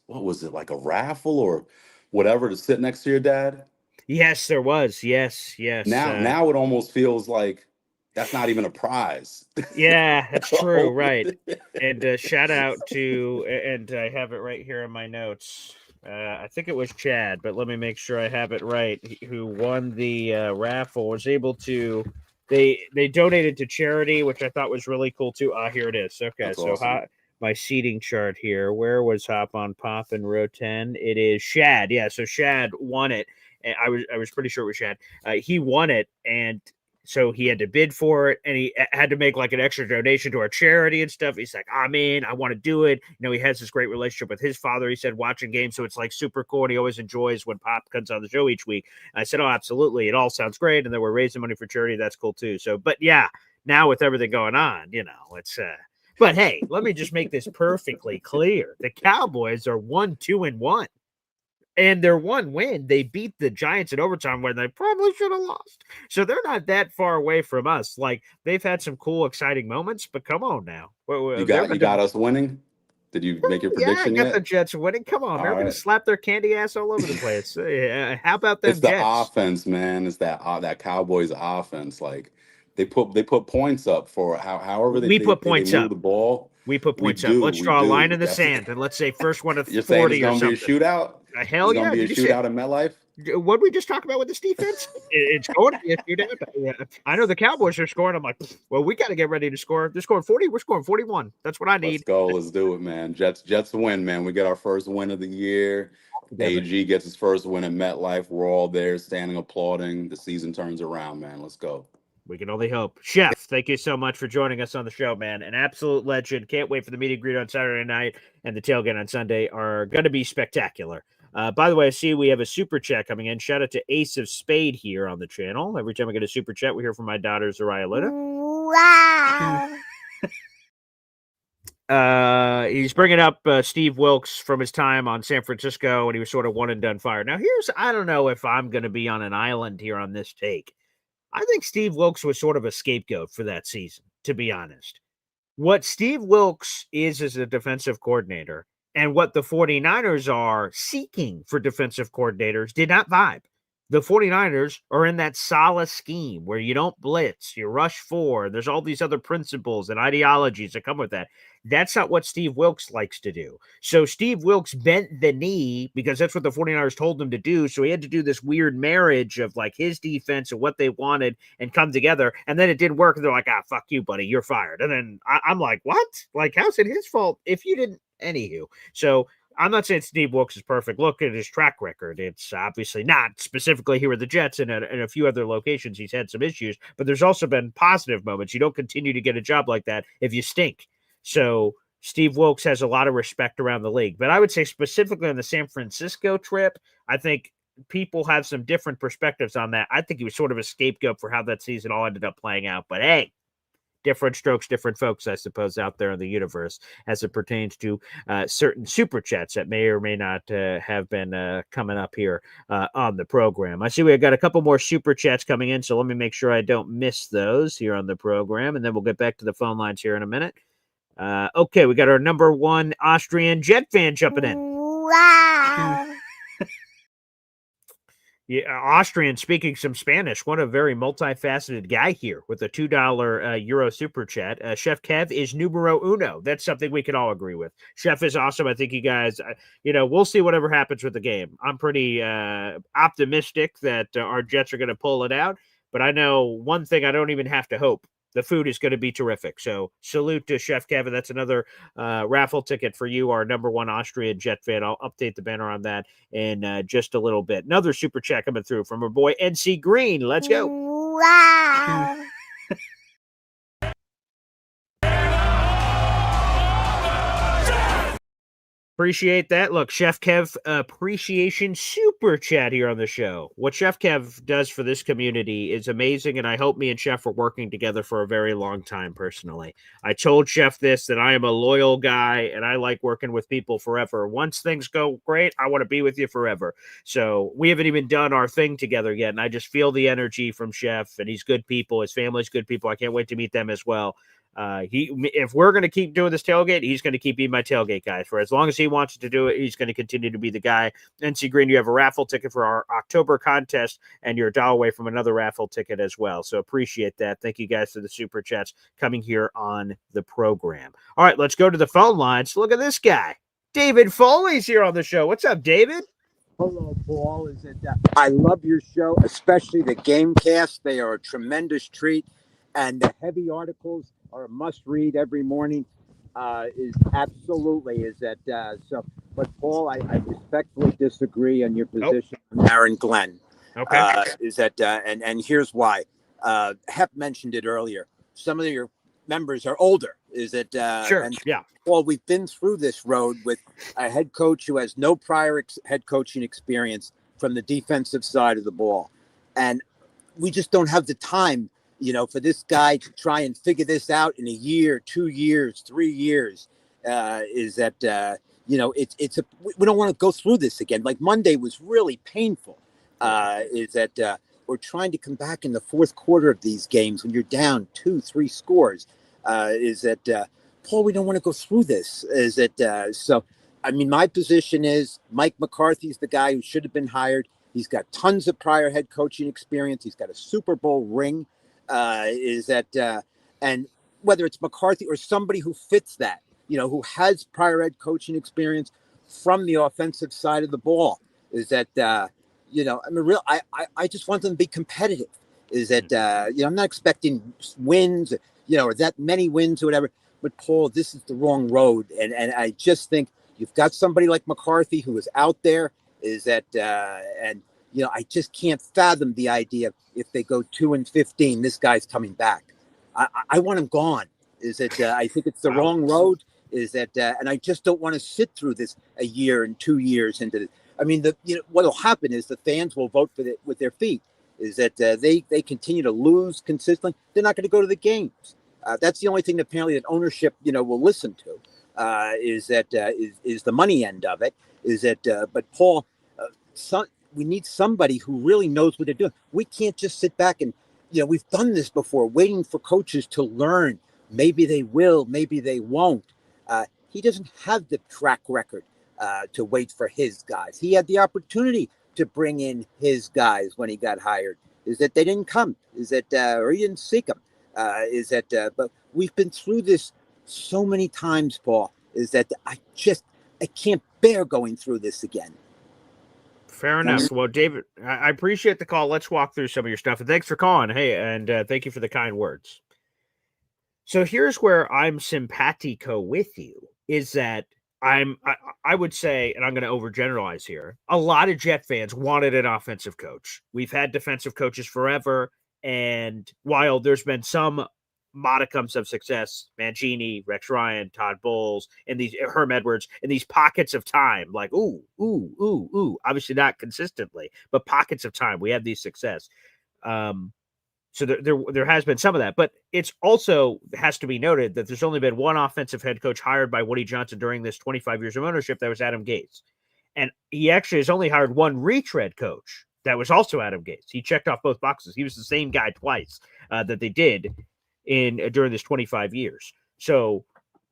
[SPEAKER 8] was it, like a raffle or whatever to sit next to your dad?
[SPEAKER 1] Yes, there was. Yes.
[SPEAKER 8] Now it almost feels like that's not even a prize.
[SPEAKER 1] Yeah, that's true. Right. And shout out to, and I have it right here in my notes. I think it was Chad, but let me make sure I have it right. Who won the raffle was able to. They donated to charity, which I thought was really cool too. Here it is. Okay,
[SPEAKER 8] That's
[SPEAKER 1] so
[SPEAKER 8] awesome.
[SPEAKER 1] my seating chart here. Where was Hop on Pop in row 10? It is Shad. Yeah, so Shad won it. And I was pretty sure it was Shad. He won it, and so he had to bid for it, and he had to make like an extra donation to our charity and stuff. He's like, I want to do it. You know, he has this great relationship with his father. He said watching games, so it's like super cool. And he always enjoys when Pop comes on the show each week. And I said, oh, absolutely. It all sounds great. And then we're raising money for charity. That's cool too. So, but yeah, now with everything going on, you know, it's but hey, let me just make this perfectly clear. The Cowboys are 1-2-1. And their one win, they beat the Giants in overtime when they probably should have lost. So they're not that far away from us. Like, they've had some cool, exciting moments, but come on now.
[SPEAKER 8] You got us winning? Did you make your prediction
[SPEAKER 1] yeah, I got
[SPEAKER 8] yet?
[SPEAKER 1] the Jets winning. Come on, they're going to slap their candy ass all over the place. How about them
[SPEAKER 8] It's the
[SPEAKER 1] Jets?
[SPEAKER 8] offense, man. It's that Cowboys offense. Like they put points up for however
[SPEAKER 1] We put points
[SPEAKER 8] move
[SPEAKER 1] up.
[SPEAKER 8] the ball.
[SPEAKER 1] We put points up. Let's draw a line in the sand, and let's say first one of 40 or something.
[SPEAKER 8] You're saying it's going to be a shootout?
[SPEAKER 1] Hell
[SPEAKER 8] it's
[SPEAKER 1] yeah.
[SPEAKER 8] Going to be a shootout in MetLife?
[SPEAKER 1] What did we just talk about with this defense? It's going to be a shootout. I know the Cowboys are scoring. I'm like, well, we got to get ready to score. They're scoring 40. We're scoring 41. That's what I need.
[SPEAKER 8] Let's go. Let's do it, man. Jets win, man. We get our first win of the year. AG gets his first win at MetLife. We're all there standing, applauding. The season turns around, man. Let's go.
[SPEAKER 1] We can only hope. Chef, thank you so much for joining us on the show, man. An absolute legend. Can't wait for the meet and greet on Saturday night and the tailgate on Sunday are going to be spectacular. By the way, I see we have a super chat coming in. Shout out to Ace of Spade here on the channel. Every time I get a super chat, we hear from my daughter, Zariah Luna.
[SPEAKER 5] Wow.
[SPEAKER 1] He's bringing up Steve Wilkes from his time on San Francisco, and he was sort of one and done fired. Now, I don't know if I'm going to be on an island here on this take. I think Steve Wilkes was sort of a scapegoat for that season, to be honest. What Steve Wilkes is as a defensive coordinator and what the 49ers are seeking for defensive coordinators did not vibe. The 49ers are in that solid scheme where you don't blitz, you rush four. There's all these other principles and ideologies that come with that. That's not what Steve Wilkes likes to do. So Steve Wilkes bent the knee because that's what the 49ers told him to do. So he had to do this weird marriage of like his defense and what they wanted and come together. And then it didn't work. And they're like, fuck you, buddy. You're fired. And then I'm like, what? Like, how's it his fault if you didn't? Anywho. So I'm not saying Steve Wilkes is perfect. Look at his track record. It's obviously not specifically here with the Jets and a few other locations. He's had some issues, but there's also been positive moments. You don't continue to get a job like that if you stink. So Steve Wilkes has a lot of respect around the league. But I would say specifically on the San Francisco trip, I think people have some different perspectives on that. I think he was sort of a scapegoat for how that season all ended up playing out. But hey, different strokes, different folks, I suppose, out there in the universe as it pertains to certain super chats that may or may not have been coming up here on the program. I see we got a couple more super chats coming in, so let me make sure I don't miss those here on the program, and then we'll get back to the phone lines here in a minute. Okay, we got our number one Austrian Jet fan jumping in.
[SPEAKER 5] Wow.
[SPEAKER 1] Yeah, Austrian speaking some Spanish. What a very multifaceted guy here with a $2 Euro super chat. Chef Kev is numero uno. That's something we can all agree with. Chef is awesome. I think you guys, we'll see whatever happens with the game. I'm pretty optimistic that our Jets are going to pull it out. But I know one thing I don't even have to hope. The food is going to be terrific. So salute to Chef Kevin. That's another raffle ticket for you, our number one Austrian Jet fan. I'll update the banner on that in just a little bit. Another super chat coming through from our boy NC Green. Let's go.
[SPEAKER 5] Wow.
[SPEAKER 1] Appreciate that. Look, Chef Kev appreciation super chat here on the show. What Chef Kev does for this community is amazing, and I hope me and Chef are working together for a very long time personally. I told Chef this, that I am a loyal guy, and I like working with people forever. Once things go great, I want to be with you forever. So we haven't even done our thing together yet, and I just feel the energy from Chef, and he's good people. His family's good people. I can't wait to meet them as well. If we're going to keep doing this tailgate, he's going to keep being my tailgate guy. For as long as he wants to do it, he's going to continue to be the guy. NC Green, you have a raffle ticket for our October contest, and you're a dollar away from another raffle ticket as well. So appreciate that. Thank you guys for the super chats coming here on the program. All right, let's go to the phone lines. Look at this guy. David Foley's here on the show. What's up, David?
[SPEAKER 9] Hello, Paul. I love your show, especially the Gamecast. They are a tremendous treat, and the heavy articles are a must-read every morning. But Paul, I respectfully disagree on your position on Aaron Glenn.
[SPEAKER 1] Okay.
[SPEAKER 9] And here's why. Hep mentioned it earlier. Some of your members are older.
[SPEAKER 1] Sure.
[SPEAKER 9] And
[SPEAKER 1] Yeah.
[SPEAKER 9] Paul, we've been through this road with a head coach who has no prior head coaching experience from the defensive side of the ball. And we just don't have the time, for this guy to try and figure this out in a year, 2 years, 3 years. We don't want to go through this again. Like Monday was really painful. We're trying to come back in the fourth quarter of these games when you're down 2-3 scores. Paul, we don't want to go through this. My position is Mike McCarthy's the guy who should have been hired. He's got tons of prior head coaching experience. He's got a Super Bowl ring. And whether it's McCarthy or somebody who fits that, who has prior head coaching experience from the offensive side of the ball, I just want them to be competitive. I'm not expecting wins, or that many wins or whatever. But Paul, this is the wrong road, and I just think you've got somebody like McCarthy who is out there. I just can't fathom the idea if they go 2-15, this guy's coming back. I want him gone. I think it's the wrong road. And I just don't want to sit through this a year and 2 years into this. What will happen is the fans will vote for with their feet. They continue to lose consistently. They're not going to go to the games. That's the only thing that apparently that ownership, will listen to, is the money end of it. But Paul, we need somebody who really knows what they're doing. We can't just sit back and, we've done this before, waiting for coaches to learn. Maybe they will, maybe they won't. He doesn't have the track record to wait for his guys. He had the opportunity to bring in his guys when he got hired. They didn't come? Or he didn't seek them? But we've been through this so many times, Paul, I can't bear going through this again.
[SPEAKER 1] Fair enough. Well, David, I appreciate the call. Let's walk through some of your stuff. And thanks for calling. Hey, and thank you for the kind words. So here's where I'm simpatico with you, is that I would say, and I'm going to overgeneralize here, a lot of Jet fans wanted an offensive coach. We've had defensive coaches forever. And while there's been some modicums of success, Mancini, Rex Ryan, Todd Bowles, and these Herm Edwards, in these pockets of time, like, obviously not consistently, but pockets of time, we have these success. So there has been some of that, but it's also has to be noted that there's only been one offensive head coach hired by Woody Johnson during this 25 years of ownership. That was Adam Gase. And he actually has only hired one retread coach. That was also Adam Gase. He checked off both boxes. He was the same guy twice that they did during this 25 years. So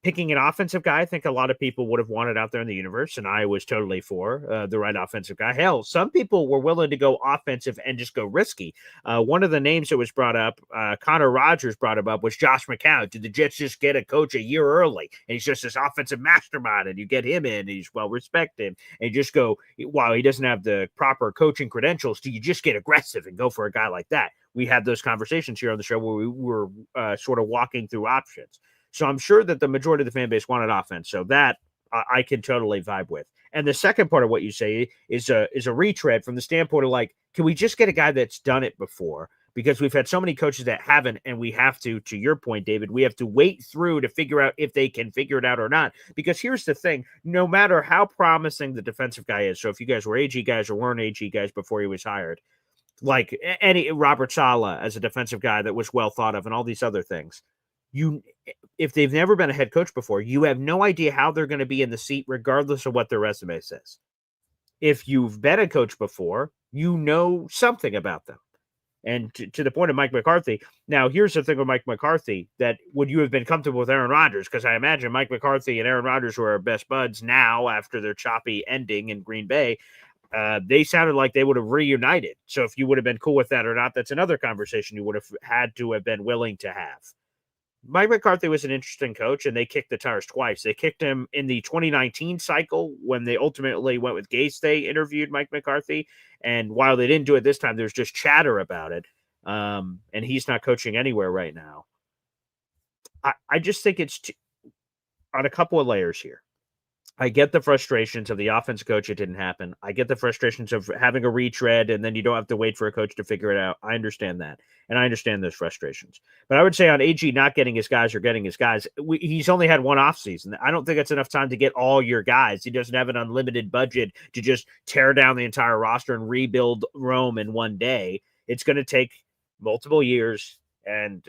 [SPEAKER 1] picking an offensive guy, I think a lot of people would have wanted out there in the universe, and I was totally for the right offensive guy. Hell, some people were willing to go offensive and just go risky. One of the names that was brought up, Connor Rogers brought him up, was Josh McCown. Did the Jets just get a coach a year early? And he's just this offensive mastermind, and you get him in, and he's well-respected. And you just go, while he doesn't have the proper coaching credentials, do you just get aggressive and go for a guy like that? We had those conversations here on the show where we were sort of walking through options. So I'm sure that the majority of the fan base wanted offense. So that I can totally vibe with. And the second part of what you say is a retread from the standpoint of like, can we just get a guy that's done it before? because we've had so many coaches that haven't, and we have to your point, David, we have to wait through to figure out if they can figure it out or not. Because here's the thing, no matter how promising the defensive guy is, so if you guys were AG guys or weren't AG guys before he was hired, like any Robert Saleh as a defensive guy that was well thought of and all these other things, if they've never been a head coach before, you have no idea how they're going to be in the seat regardless of what their resume says. If you've been a coach before, you know something about them. And to the point of Mike McCarthy, now here's the thing with Mike McCarthy, that would you have been comfortable with Aaron Rodgers? Because I imagine Mike McCarthy and Aaron Rodgers were best buds now after their choppy ending in Green Bay. They sounded like they would have reunited. So if you would have been cool with that or not, that's another conversation you would have had to have been willing to have. Mike McCarthy was an interesting coach, and they kicked the tires twice. They kicked him in the 2019 cycle when they ultimately went with Gase. They interviewed Mike McCarthy, and while they didn't do it this time, there's just chatter about it, and he's not coaching anywhere right now. I just think it's on a couple of layers here. I get the frustrations of the offense coach. It didn't happen. I get the frustrations of having a retread and then you don't have to wait for a coach to figure it out. I understand that. And I understand those frustrations. But I would say on AG not getting his guys or getting his guys, he's only had one offseason. I don't think that's enough time to get all your guys. He doesn't have an unlimited budget to just tear down the entire roster and rebuild Rome in one day. It's going to take multiple years. And,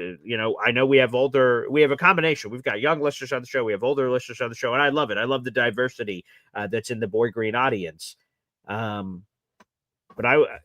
[SPEAKER 1] I know we have a combination. We've got young listeners on the show. We have older listeners on the show. And I love it. I love the diversity that's in the Boy Green audience. But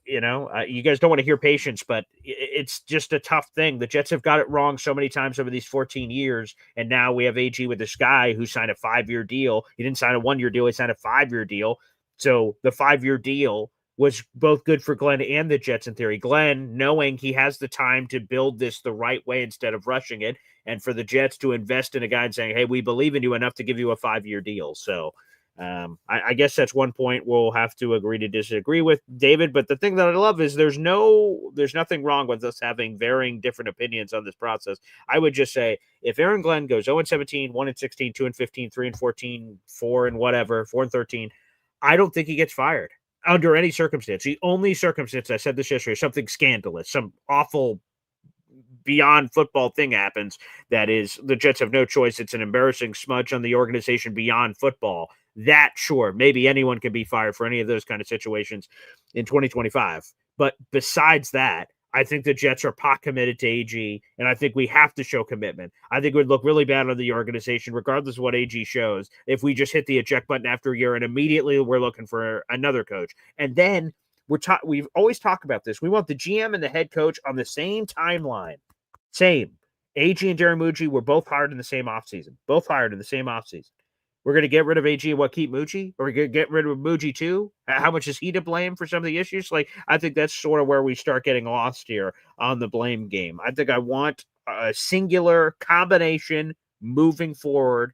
[SPEAKER 1] you guys don't want to hear patience, but it's just a tough thing. The Jets have got it wrong so many times over these 14 years. And now we have AG with this guy who signed a 5-year deal. He didn't sign a 1-year deal. He signed a 5-year deal. So the 5-year deal was both good for Glenn and the Jets in theory. Glenn, knowing he has the time to build this the right way instead of rushing it, and for the Jets to invest in a guy and saying, hey, we believe in you enough to give you a 5-year deal. So I guess that's one point we'll have to agree to disagree with, David. But the thing that I love is there's nothing wrong with us having varying different opinions on this process. I would just say if Aaron Glenn goes 0-17, 1-16, 2-15, 3-14, 4-13, I don't think he gets fired under any circumstance. The only circumstance, I said this yesterday, something scandalous, some awful beyond football thing happens that is the Jets have no choice. It's an embarrassing smudge on the organization beyond football. That, sure, maybe anyone can be fired for any of those kind of situations in 2025. But besides that, I think the Jets are pot committed to AG, and I think we have to show commitment. I think it would look really bad on the organization, regardless of what AG shows, if we just hit the eject button after a year and immediately we're looking for another coach. And then we've always talked about this. We want the GM and the head coach on the same timeline. Same. AG and Darren Muji were both hired in the same offseason. We're going to get rid of AG and keep Muji? Or we're going to get rid of Muji too? How much is he to blame for some of the issues? I think that's sort of where we start getting lost here on the blame game. I think I want a singular combination moving forward,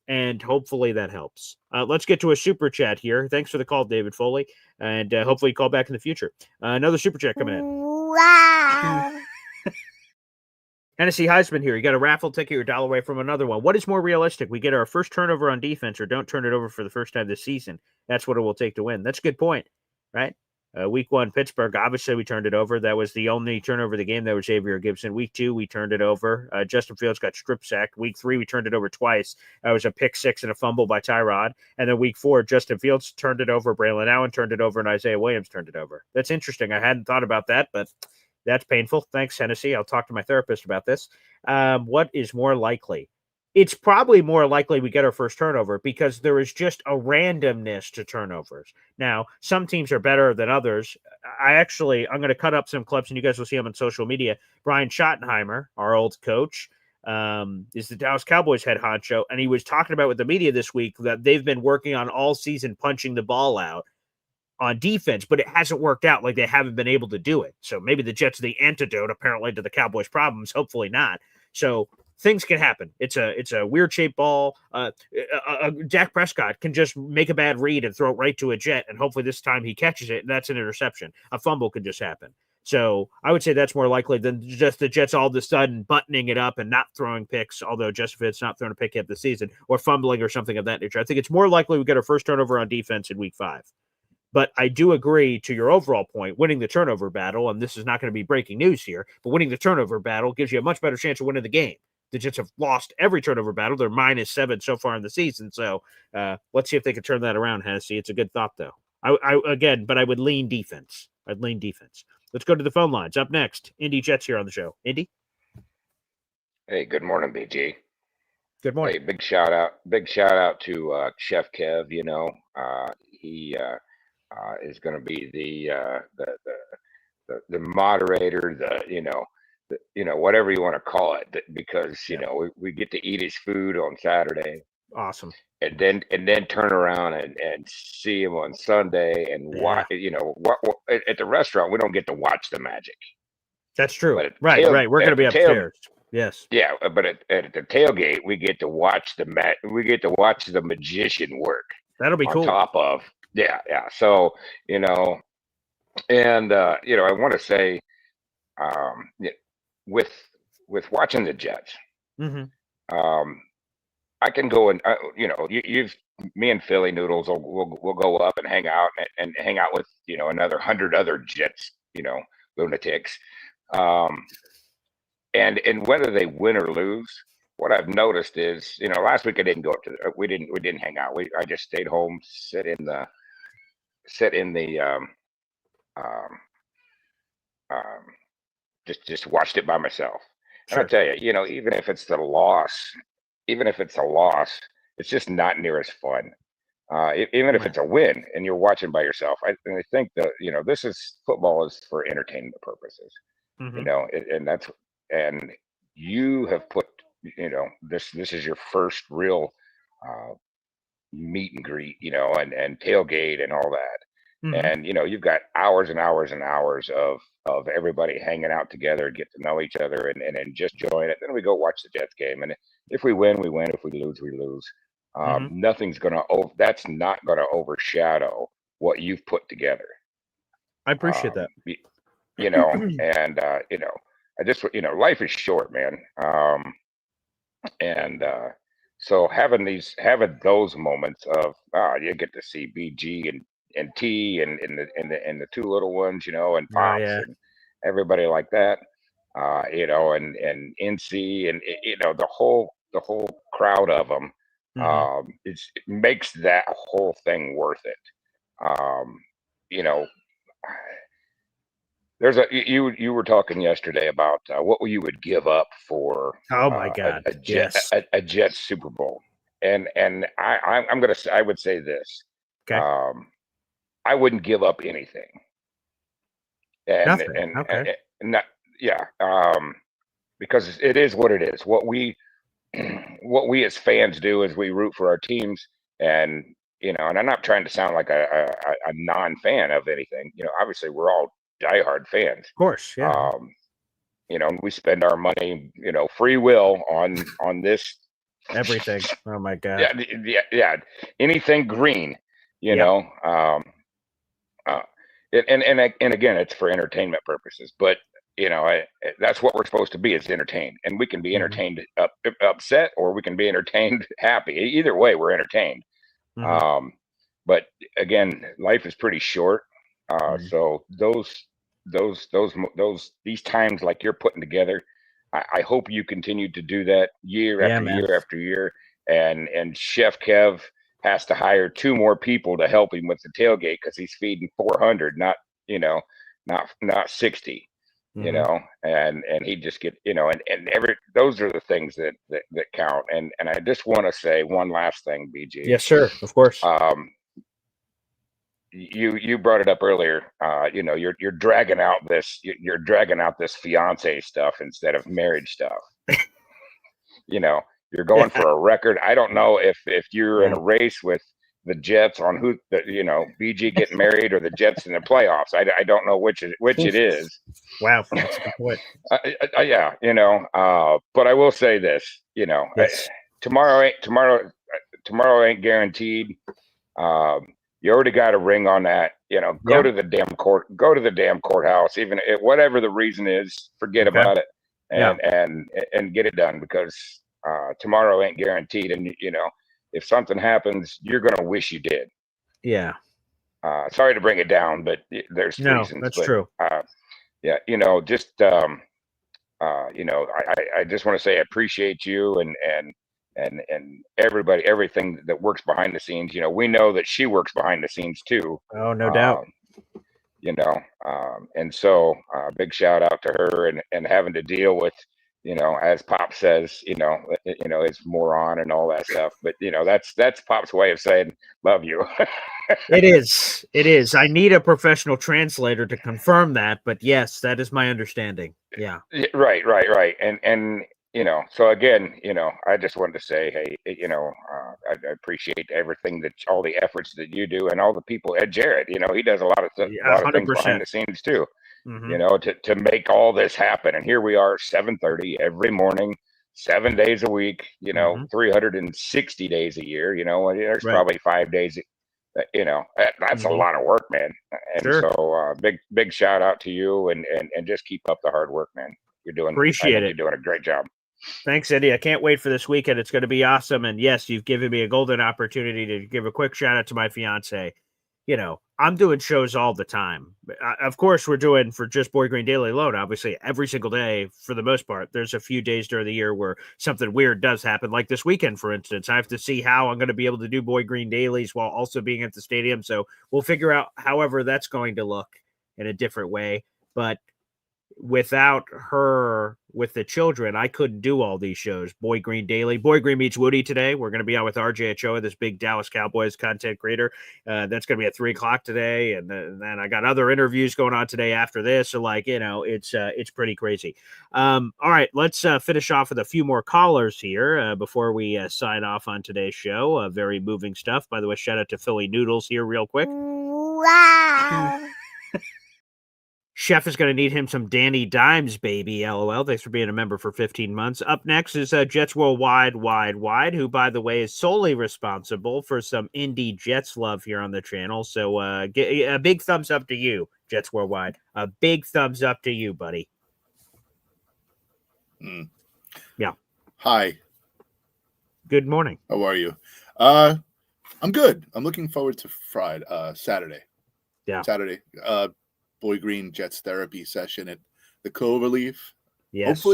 [SPEAKER 1] and hopefully that helps. Let's get to a super chat here. Thanks for the call, David Foley, and hopefully you call back in the future. Another super chat coming in.
[SPEAKER 5] Wow.
[SPEAKER 1] Hennessy Heisman here. You got a raffle ticket, you're $1 away from another one. What is more realistic? We get our first turnover on defense or don't turn it over for the first time this season. That's what it will take to win. That's a good point, right? Week 1, Pittsburgh, obviously we turned it over. That was the only turnover of the game. That was Xavier Gibson. Week 2, we turned it over. Justin Fields got strip sacked. Week 3, we turned it over twice. That was a pick 6 and a fumble by Tyrod. And then week 4, Justin Fields turned it over. Braylon Allen turned it over, and Isaiah Williams turned it over. That's interesting. I hadn't thought about that, but that's painful. Thanks, Hennessy. I'll talk to my therapist about this. What is more likely? It's probably more likely we get our first turnover because there is just a randomness to turnovers. Now, some teams are better than others. I'm going to cut up some clips, and you guys will see them on social media. Brian Schottenheimer, our old coach, is the Dallas Cowboys head honcho, and he was talking about with the media this week that they've been working on all season punching the ball out on defense, but it hasn't worked out. They haven't been able to do it. So maybe the Jets are the antidote, apparently, to the Cowboys' problems. Hopefully not. So things can happen. It's a weird shaped ball. Dak Prescott can just make a bad read and throw it right to a Jet, and hopefully this time he catches it, and that's an interception. A fumble could just happen. So I would say that's more likely than just the Jets all of a sudden buttoning it up and not throwing picks, although Justin Fields not throwing a pick yet this season, or fumbling or something of that nature. I think it's more likely we get our first turnover on defense in week 5. But I do agree to your overall point, winning the turnover battle, and this is not going to be breaking news here, but winning the turnover battle gives you a much better chance of winning the game. The Jets have lost every turnover battle. They're -7 so far in the season. So let's see if they can turn that around, Hennessy. It's a good thought, though. But I would lean defense. I'd lean defense. Let's go to the phone lines. Up next, Indy Jets here on the show. Indy?
[SPEAKER 10] Hey, good morning, BG.
[SPEAKER 1] Good morning.
[SPEAKER 10] Hey, big shout out to Chef Kev. He is going to be the moderator, whatever you want to call it, because we get to eat his food on Saturday,
[SPEAKER 1] Awesome.
[SPEAKER 10] and then turn around and see him on Sunday and watch. At the restaurant we don't get to watch the magic.
[SPEAKER 1] That's true.
[SPEAKER 10] But
[SPEAKER 1] Right. We're going to be upstairs. Yes.
[SPEAKER 10] Yeah, but at the tailgate we get to watch the magician work.
[SPEAKER 1] That'll be cool.
[SPEAKER 10] On top of So and I want to say, with watching the Jets, I can go and me and Philly Noodles will go up and hang out with another 100 other Jets lunatics, and whether they win or lose, what I've noticed is last week I didn't go up to we didn't hang out. I just stayed home, sit in the just watched it by myself. And I tell you, even if it's a loss, it's just not near as fun. Even if it's a win and you're watching by yourself, I think that this is football is for entertainment purposes. And you have put this is your first real meet and greet, and tailgate and all that. And you've got hours and hours and hours of everybody hanging out together, get to know each other, and just join it. Then we go watch the Jets game, and if we win, we win. If we lose, we lose. That's not gonna overshadow what you've put together.
[SPEAKER 1] I appreciate that.
[SPEAKER 10] And I just life is short, man. So having those moments of you get to see BG and T and the two little ones, and Pops and everybody like that, and NC and the whole crowd of them. It makes that whole thing worth it. There's you were talking yesterday about what you would give up for a Jets Super Bowl, and I would say this.
[SPEAKER 1] Okay.
[SPEAKER 10] I wouldn't give up anything. Because it is what it is. What we as fans do is we root for our teams, and and I'm not trying to sound like a non-fan of anything. Obviously we're all diehard fans.
[SPEAKER 1] Of course, yeah.
[SPEAKER 10] We spend our money, free will on this
[SPEAKER 1] everything. Oh my God.
[SPEAKER 10] Yeah. Anything green, and again, it's for entertainment purposes, but that's what we're supposed to be, is entertained, and we can be entertained upset, or we can be entertained happy. Either way, we're entertained. But again, life is pretty short. So these times like you're putting together, I hope you continue to do that year after year. And Chef Kev has to hire 2 more people to help him with the tailgate, because he's feeding 400, not 60. And he just get those are the things that count. And I just want to say one last thing, BG.
[SPEAKER 1] Yes, sir. Of course.
[SPEAKER 10] You brought it up earlier. You're dragging out this fiance stuff instead of marriage stuff. You're going for a record. I don't know if you're in a race with the Jets on who BG getting married or the Jets in the playoffs. I don't know which it is.
[SPEAKER 1] Wow, that's a good point.
[SPEAKER 10] But I will say this. Tomorrow ain't guaranteed. You already got a ring on that. Go to the damn court. Go to the damn courthouse. Even whatever the reason is, forget about it and get it done, because tomorrow ain't guaranteed. And if something happens, you're gonna wish you did.
[SPEAKER 1] Yeah.
[SPEAKER 10] sorry to bring it down, but there's
[SPEAKER 1] No,
[SPEAKER 10] reasons.
[SPEAKER 1] that's
[SPEAKER 10] But
[SPEAKER 1] true.
[SPEAKER 10] yeah, just I just want to say I appreciate you and everybody, everything that works behind the scenes. We know that she works behind the scenes too.
[SPEAKER 1] Oh, no doubt.
[SPEAKER 10] Um, and so big shout out to her and having to deal with, as Pop says, it's moron and all that stuff. But that's Pop's way of saying love you.
[SPEAKER 1] It is. It is. I need a professional translator to confirm that, but yes, that is my understanding. Yeah.
[SPEAKER 10] Right. And so again, I just wanted to say, hey, I appreciate everything all the efforts that you do and all the people. Ed Jarrett, he does a lot of
[SPEAKER 1] Yeah,
[SPEAKER 10] a lot of things
[SPEAKER 1] 100%.
[SPEAKER 10] behind the scenes too.
[SPEAKER 1] Mhm.
[SPEAKER 10] To make all this happen. And here we are, 7:30 every morning, 7 days a week.
[SPEAKER 1] Mhm.
[SPEAKER 10] 360 days a year. And there's
[SPEAKER 1] Right.
[SPEAKER 10] probably 5 days. That's a
[SPEAKER 1] Mhm.
[SPEAKER 10] lot of work, man. And
[SPEAKER 1] Sure.
[SPEAKER 10] so big shout out to you and just keep up the hard work, man. I
[SPEAKER 1] Appreciate
[SPEAKER 10] think
[SPEAKER 1] it.
[SPEAKER 10] you're doing a great job.
[SPEAKER 1] Thanks, Eddie. I can't wait for this weekend. It's going to be awesome. And yes, you've given me a golden opportunity to give a quick shout out to my fiance. I'm doing shows all the time. Of course, we're doing for just Boy Green Daily alone, obviously, every single day for the most part. There's a few days during the year where something weird does happen, like this weekend, for instance. I have to see how I'm going to be able to do Boy Green Dailies while also being at the stadium. So we'll figure out however that's going to look in a different way. But without her with the children, I couldn't do all these shows. Boy Green Daily, Boy Green meets Woody today. We're going to be on with RJ Ochoa, this big Dallas Cowboys content creator. That's going to be at 3:00 today, and then I got other interviews going on today after this. So it's pretty crazy. All right, let's finish off with a few more callers here before we sign off on today's show. Very moving stuff. By the way, shout out to Philly Noodles here, real quick.
[SPEAKER 5] Wow.
[SPEAKER 1] Chef is going to need him some Danny Dimes, baby. LOL. Thanks for being a member for 15 months. Up next is Jets Worldwide, Wide, who, by the way, is solely responsible for some indie Jets love here on the channel. So a big thumbs up to you, Jets Worldwide. A big thumbs up to you, buddy. Yeah.
[SPEAKER 11] Hi.
[SPEAKER 1] Good morning.
[SPEAKER 11] How are you? I'm good. I'm looking forward to Saturday.
[SPEAKER 1] Yeah.
[SPEAKER 11] Saturday. Boy Green Jets therapy session at the Cloverleaf.
[SPEAKER 1] Yes.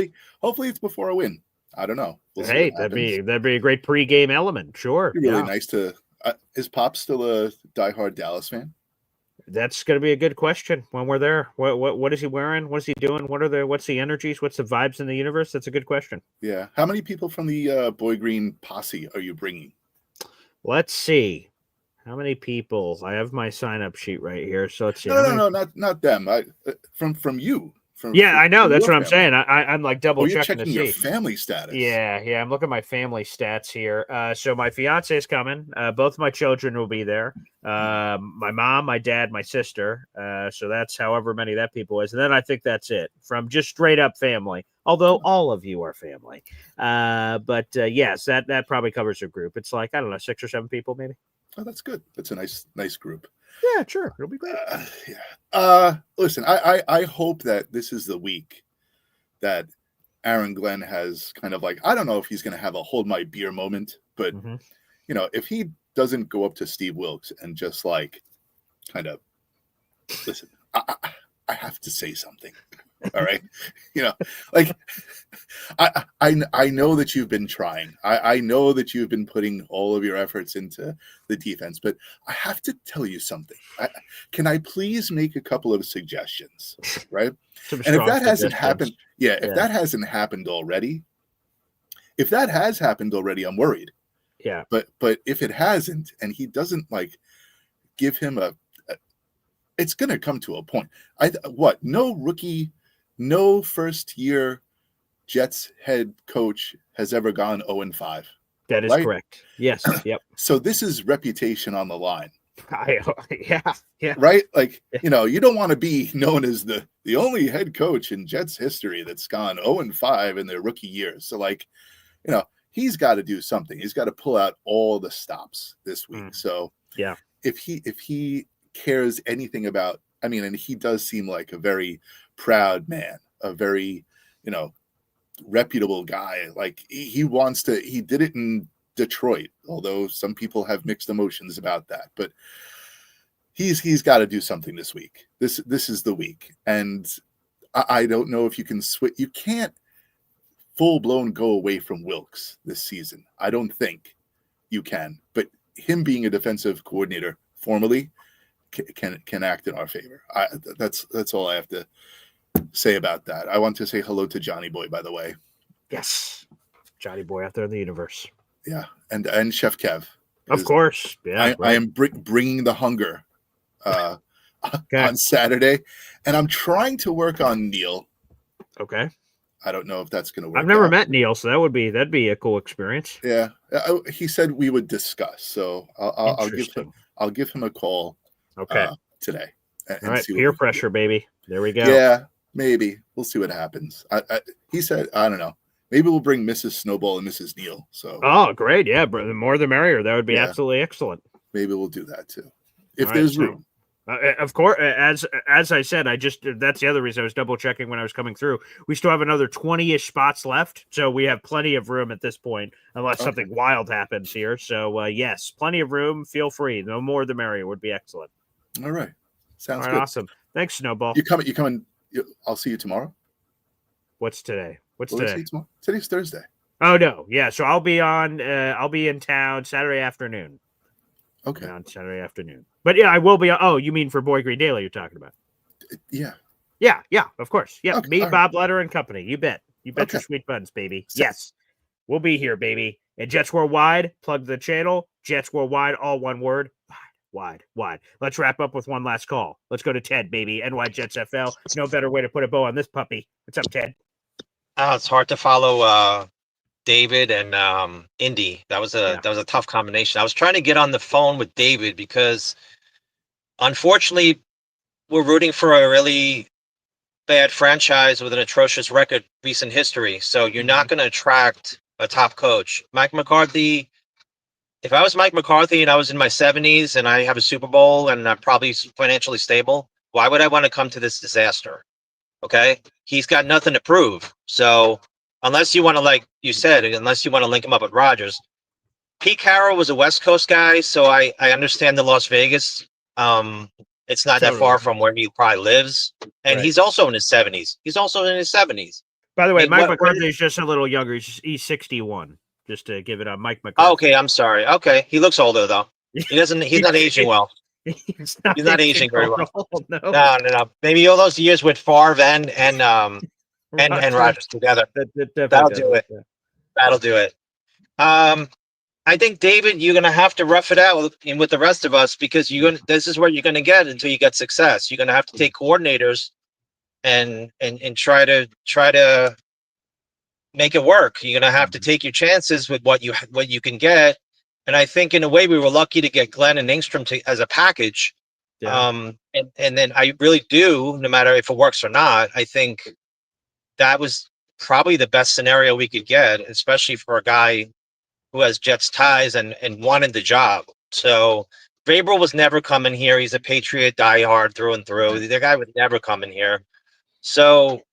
[SPEAKER 11] Hopefully it's before a win. I don't know. We'll
[SPEAKER 1] hey, that'd be a great pregame element. Sure.
[SPEAKER 11] It'd be really nice to. Is Pop still a diehard Dallas fan?
[SPEAKER 1] That's going to be a good question when we're there. What is he wearing? What is he doing? What's the energies? What's the vibes in the universe? That's a good question.
[SPEAKER 11] Yeah. How many people from the Boy Green posse are you bringing?
[SPEAKER 1] Let's see. How many people? I have my sign-up sheet right here. So let's see.
[SPEAKER 11] No, not them. From you.
[SPEAKER 1] I know. That's what I'm saying. I'm like double
[SPEAKER 11] you're
[SPEAKER 1] checking
[SPEAKER 11] checking
[SPEAKER 1] to see
[SPEAKER 11] your family status.
[SPEAKER 1] Yeah. I'm looking at my family stats here. So my fiance is coming. Both my children will be there. My mom, my dad, my sister. So that's however many that people is, and then I think that's it from just straight up family. Although all of you are family. But yes, that probably covers a group. It's like, I don't know, 6 or 7 people maybe.
[SPEAKER 11] Oh, that's good. That's a nice group.
[SPEAKER 1] Yeah, sure. It'll be great.
[SPEAKER 11] Listen, I hope that this is the week that Aaron Glenn has kind of like, I don't know if he's going to have a hold my beer moment, but if he doesn't go up to Steve Wilkes and just like kind of listen, I have to say something. All right. Like I know that you've been trying. I know that you've been putting all of your efforts into the defense, but I have to tell you something. Can I please make a couple of suggestions? Right. And if that hasn't happened, if that hasn't happened already, I'm worried.
[SPEAKER 1] Yeah.
[SPEAKER 11] But if it hasn't, and he doesn't like give him it's going to come to a point. No first year Jets head coach has ever gone 0-5.
[SPEAKER 1] That is correct. Yes. Yep.
[SPEAKER 11] So this is reputation on the line.
[SPEAKER 1] Yeah.
[SPEAKER 11] Right? Like, you don't want to be known as the only head coach in Jets history that's gone 0-5 in their rookie years. So like, he's got to do something. He's got to pull out all the stops this week. So
[SPEAKER 1] yeah,
[SPEAKER 11] if he cares anything about, and he does seem like a very proud man, a very, reputable guy. Like he did it in Detroit, although some people have mixed emotions about that, but he's got to do something this week. This is the week, and I don't know if you can switch. You can't full blown go away from Wilkes this season. I don't think you can. But him being a defensive coordinator formally can act in our favor. That's all I have to say about that. I want to say hello to Johnny Boy, by the way.
[SPEAKER 1] Yes, Johnny Boy out there in the universe.
[SPEAKER 11] Yeah, and Chef Kev.
[SPEAKER 1] Of course, yeah.
[SPEAKER 11] I am bringing the hunger on Saturday, and I'm trying to work on Neil.
[SPEAKER 1] Okay.
[SPEAKER 11] I don't know if that's going to work.
[SPEAKER 1] I've never
[SPEAKER 11] out.
[SPEAKER 1] met Neil, so that'd be a cool experience.
[SPEAKER 11] Yeah, he said we would discuss, so I'll give him a call.
[SPEAKER 1] Okay.
[SPEAKER 11] Today. And
[SPEAKER 1] all right,
[SPEAKER 11] see
[SPEAKER 1] peer pressure, baby. There we go.
[SPEAKER 11] Yeah, maybe we'll see what happens. He said, I don't know. Maybe we'll bring Mrs. Snowball and Mrs. Neal. So.
[SPEAKER 1] Oh, great! Yeah, the more the merrier. That would be absolutely excellent.
[SPEAKER 11] Maybe we'll do that too, if there's room.
[SPEAKER 1] Of course, as I said, that's the other reason I was double checking when I was coming through. We still have another 20-ish spots left, so we have plenty of room at this point, unless something wild happens here. So yes, plenty of room. Feel free. No more the merrier would be excellent.
[SPEAKER 11] All right, sounds
[SPEAKER 1] good.
[SPEAKER 11] Awesome.
[SPEAKER 1] Thanks, Snowball.
[SPEAKER 11] You coming? I'll see you tomorrow.
[SPEAKER 1] What's today? Today?
[SPEAKER 11] Today's Thursday.
[SPEAKER 1] Oh no, yeah. So I'll be in town Saturday afternoon.
[SPEAKER 11] Okay.
[SPEAKER 1] On Saturday afternoon. But yeah, I will be. Oh, you mean for Boy Green Daily you're talking about?
[SPEAKER 11] Yeah.
[SPEAKER 1] Yeah, of course. Yeah,
[SPEAKER 11] okay,
[SPEAKER 1] me, Bob Letter, and company. You bet. You bet your sweet buns, baby.
[SPEAKER 11] So,
[SPEAKER 1] yes. We'll be here, baby. And Jets Worldwide, plug the channel. Jets Worldwide, all one word. Wide. Let's wrap up with one last call. Let's go to Ted, baby. NY Jets FL. No better way to put a bow on this puppy. What's up, Ted?
[SPEAKER 12] It's hard to follow David and Indy. That was a tough combination. I was trying to get on the phone with David because unfortunately we're rooting for a really bad franchise with an atrocious record, recent history. So you're not going to attract a top coach. Mike McCarthy, if I was Mike McCarthy and I was in my 70s and I have a Super Bowl and I'm probably financially stable, why would I want to come to this disaster? Okay. He's got nothing to prove. So unless you want to, like you said, unless you want to link him up with Rodgers, Pete Carroll was a West Coast guy. So I understand the Las Vegas. It's not that far from where he probably lives. And he's also in his 70s.
[SPEAKER 1] By the way, Mike McCarthy is just a little younger. He's 61. Just to give it on Mike McCarthy.
[SPEAKER 12] Okay, I'm sorry. Okay, he looks older though. He's not aging well.
[SPEAKER 1] He's
[SPEAKER 12] not aging very well.
[SPEAKER 1] No.
[SPEAKER 12] Maybe all those years with Favre and Rodgers together. That'll do it. That'll do it. I think, David, you're gonna have to rough it out with the rest of us because this is where you're gonna get until you get success. You're gonna have to take coordinators and try to make it work. You're gonna have to take your chances with what you can get. And I think in a way we were lucky to get Glenn and Ingstrom as a package. Yeah. And then I really do, no matter if it works or not, I think that was probably the best scenario we could get, especially for a guy who has Jets ties and wanted the job. So Vrabel was never coming here. He's a Patriot diehard through and through. The guy would never come in here. So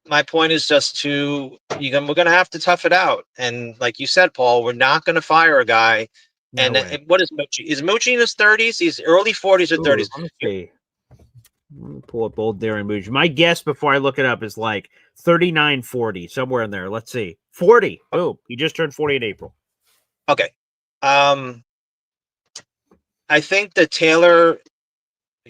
[SPEAKER 12] my point is just we're going to have to tough it out. And like you said, Paul, we're not going to fire a guy. No way. What is Moochie? Is Moochie in his 30s? He's early 40s or 30s.
[SPEAKER 1] Let me see. Let me pull up old Darren Moochie. My guess before I look it up is like 39, 40, somewhere in there. Let's see. 40. Boom. He just turned 40 in April.
[SPEAKER 12] Okay. I think that Taylor,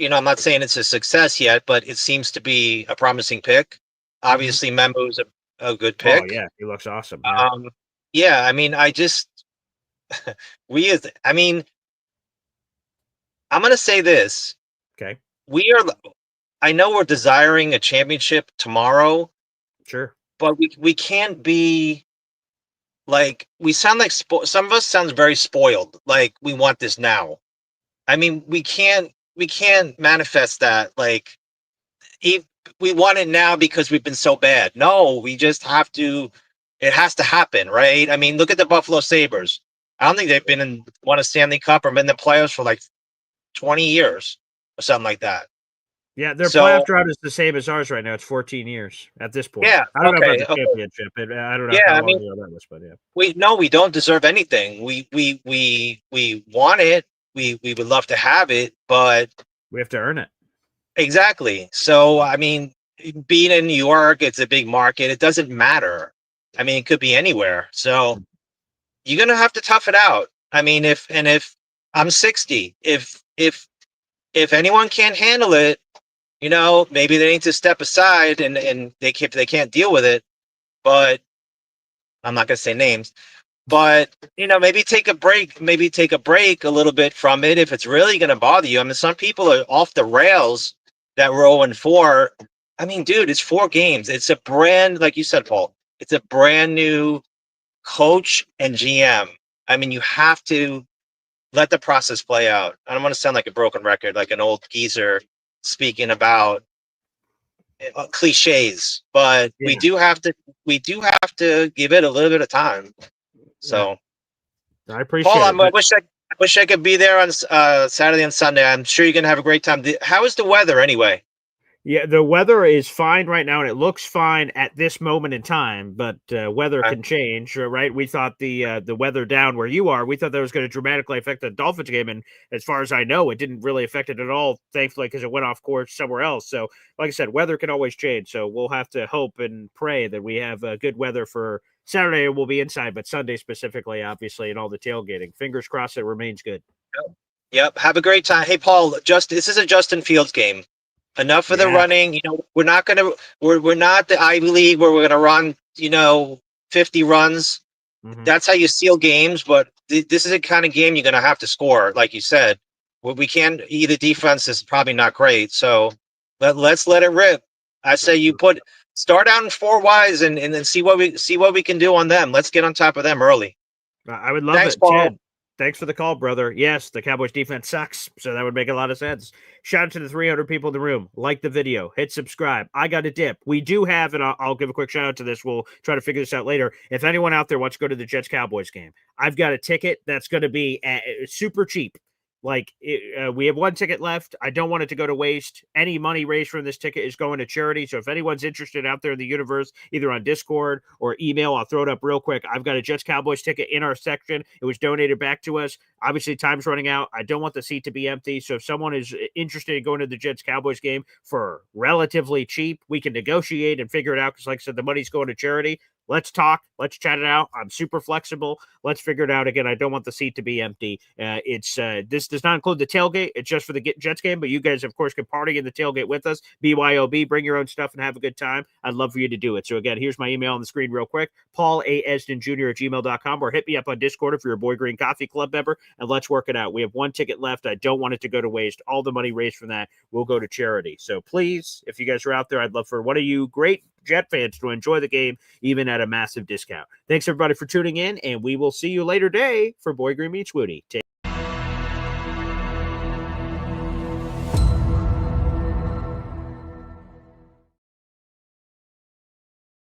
[SPEAKER 12] I'm not saying it's a success yet, but it seems to be a promising pick. Obviously, Membo's a good pick.
[SPEAKER 1] Oh, yeah. He looks awesome.
[SPEAKER 12] Yeah. I mean, I'm going to say this.
[SPEAKER 1] Okay.
[SPEAKER 12] I know we're desiring a championship tomorrow.
[SPEAKER 1] Sure.
[SPEAKER 12] But we can't be like, we sound like some of us sounds very spoiled. Like we want this now. I mean, we can't manifest that. Like we want it now because we've been so bad. No, we just have to, it has to happen. Right. I mean, look at the Buffalo Sabres. I don't think they've won a Stanley Cup or been in the playoffs for like 20 years or something like that.
[SPEAKER 1] Yeah, their playoff drought is the same as ours right now. It's 14 years at this point.
[SPEAKER 12] Yeah,
[SPEAKER 1] I don't know about the championship. I don't know how long ago that was, but yeah.
[SPEAKER 12] We don't deserve anything. We want it. We would love to have it, but
[SPEAKER 1] We have to earn it.
[SPEAKER 12] Exactly. So, I mean, being in New York, it's a big market. It doesn't matter. I mean, it could be anywhere. So you're gonna have to tough it out. I mean, if I'm 60, if anyone can't handle it, maybe they need to step aside and they can't deal with it. But I'm not gonna say names. But maybe take a break. Maybe take a break a little bit from it if it's really gonna bother you. I mean, some people are off the rails that were 0-4. I mean, dude, it's 4 games. It's a brand, like you said, Paul. It's a brand new coach and GM. I mean, you have to let the process play out. I don't want to sound like a broken record, like an old geezer speaking about cliches, but we do have to give it a little bit of time. So
[SPEAKER 1] I appreciate
[SPEAKER 12] Paul,
[SPEAKER 1] it.
[SPEAKER 12] I wish I could be there on Saturday and Sunday. I'm sure you're gonna have a great time. How is the weather anyway?
[SPEAKER 1] Yeah, the weather is fine right now, and it looks fine at this moment in time. But weather can change, right? We thought the weather down where you are, we thought that was going to dramatically affect the Dolphins game, and as far as I know, it didn't really affect it at all. Thankfully, because it went off course somewhere else. So, like I said, weather can always change. So we'll have to hope and pray that we have good weather for Saturday. We'll be inside, but Sunday specifically, obviously, and all the tailgating. Fingers crossed, it remains good.
[SPEAKER 12] Yep. Have a great time. Hey, Paul. This is a Justin Fields game. Enough for the running. We're not the Ivy League where we're gonna run 50 runs. That's how you seal games. But this is a kind of game you're gonna have to score, like you said. We can't. Either defense is probably not great, so let's let it rip. I say you start out in 4 wides and then see what we can do on them. Let's get on top of them early.
[SPEAKER 1] I would love it,
[SPEAKER 12] Paul.
[SPEAKER 1] Chad. Thanks for the call, brother. Yes, the Cowboys defense sucks, so that would make a lot of sense. Shout out to the 300 people in the room. Like the video. Hit subscribe. I got a dip. We do have, and I'll give a quick shout out to this. We'll try to figure this out later. If anyone out there wants to go to the Jets-Cowboys game, I've got a ticket that's going to be super cheap. We have 1 ticket left. I don't want it to go to waste. Any money raised from this ticket is going to charity. So if anyone's interested out there in the universe, either on Discord or email, I'll throw it up real quick. I've got a Jets Cowboys ticket in our section. It was donated back to us. Obviously, time's running out. I don't want the seat to be empty. So if someone is interested in going to the Jets Cowboys game for relatively cheap, we can negotiate and figure it out. Because like I said, the money's going to charity. Let's talk. Let's chat it out. I'm super flexible. Let's figure it out. Again, I don't want the seat to be empty. This does not include the tailgate. It's just for the Jets game, but you guys, of course, can party in the tailgate with us. BYOB, bring your own stuff and have a good time. I'd love for you to do it. So again, here's my email on the screen real quick. PaulAEsdenJr@gmail.com, or hit me up on Discord if you're a Boy Green Coffee Club member, and let's work it out. We have 1 ticket left. I don't want it to go to waste. All the money raised from that will go to charity. So please, if you guys are out there, I'd love for one of you great Jet fans to enjoy the game, even at a massive discount. Thanks, everybody, for tuning in, and we will see you later today for Boy Green Meets Woody.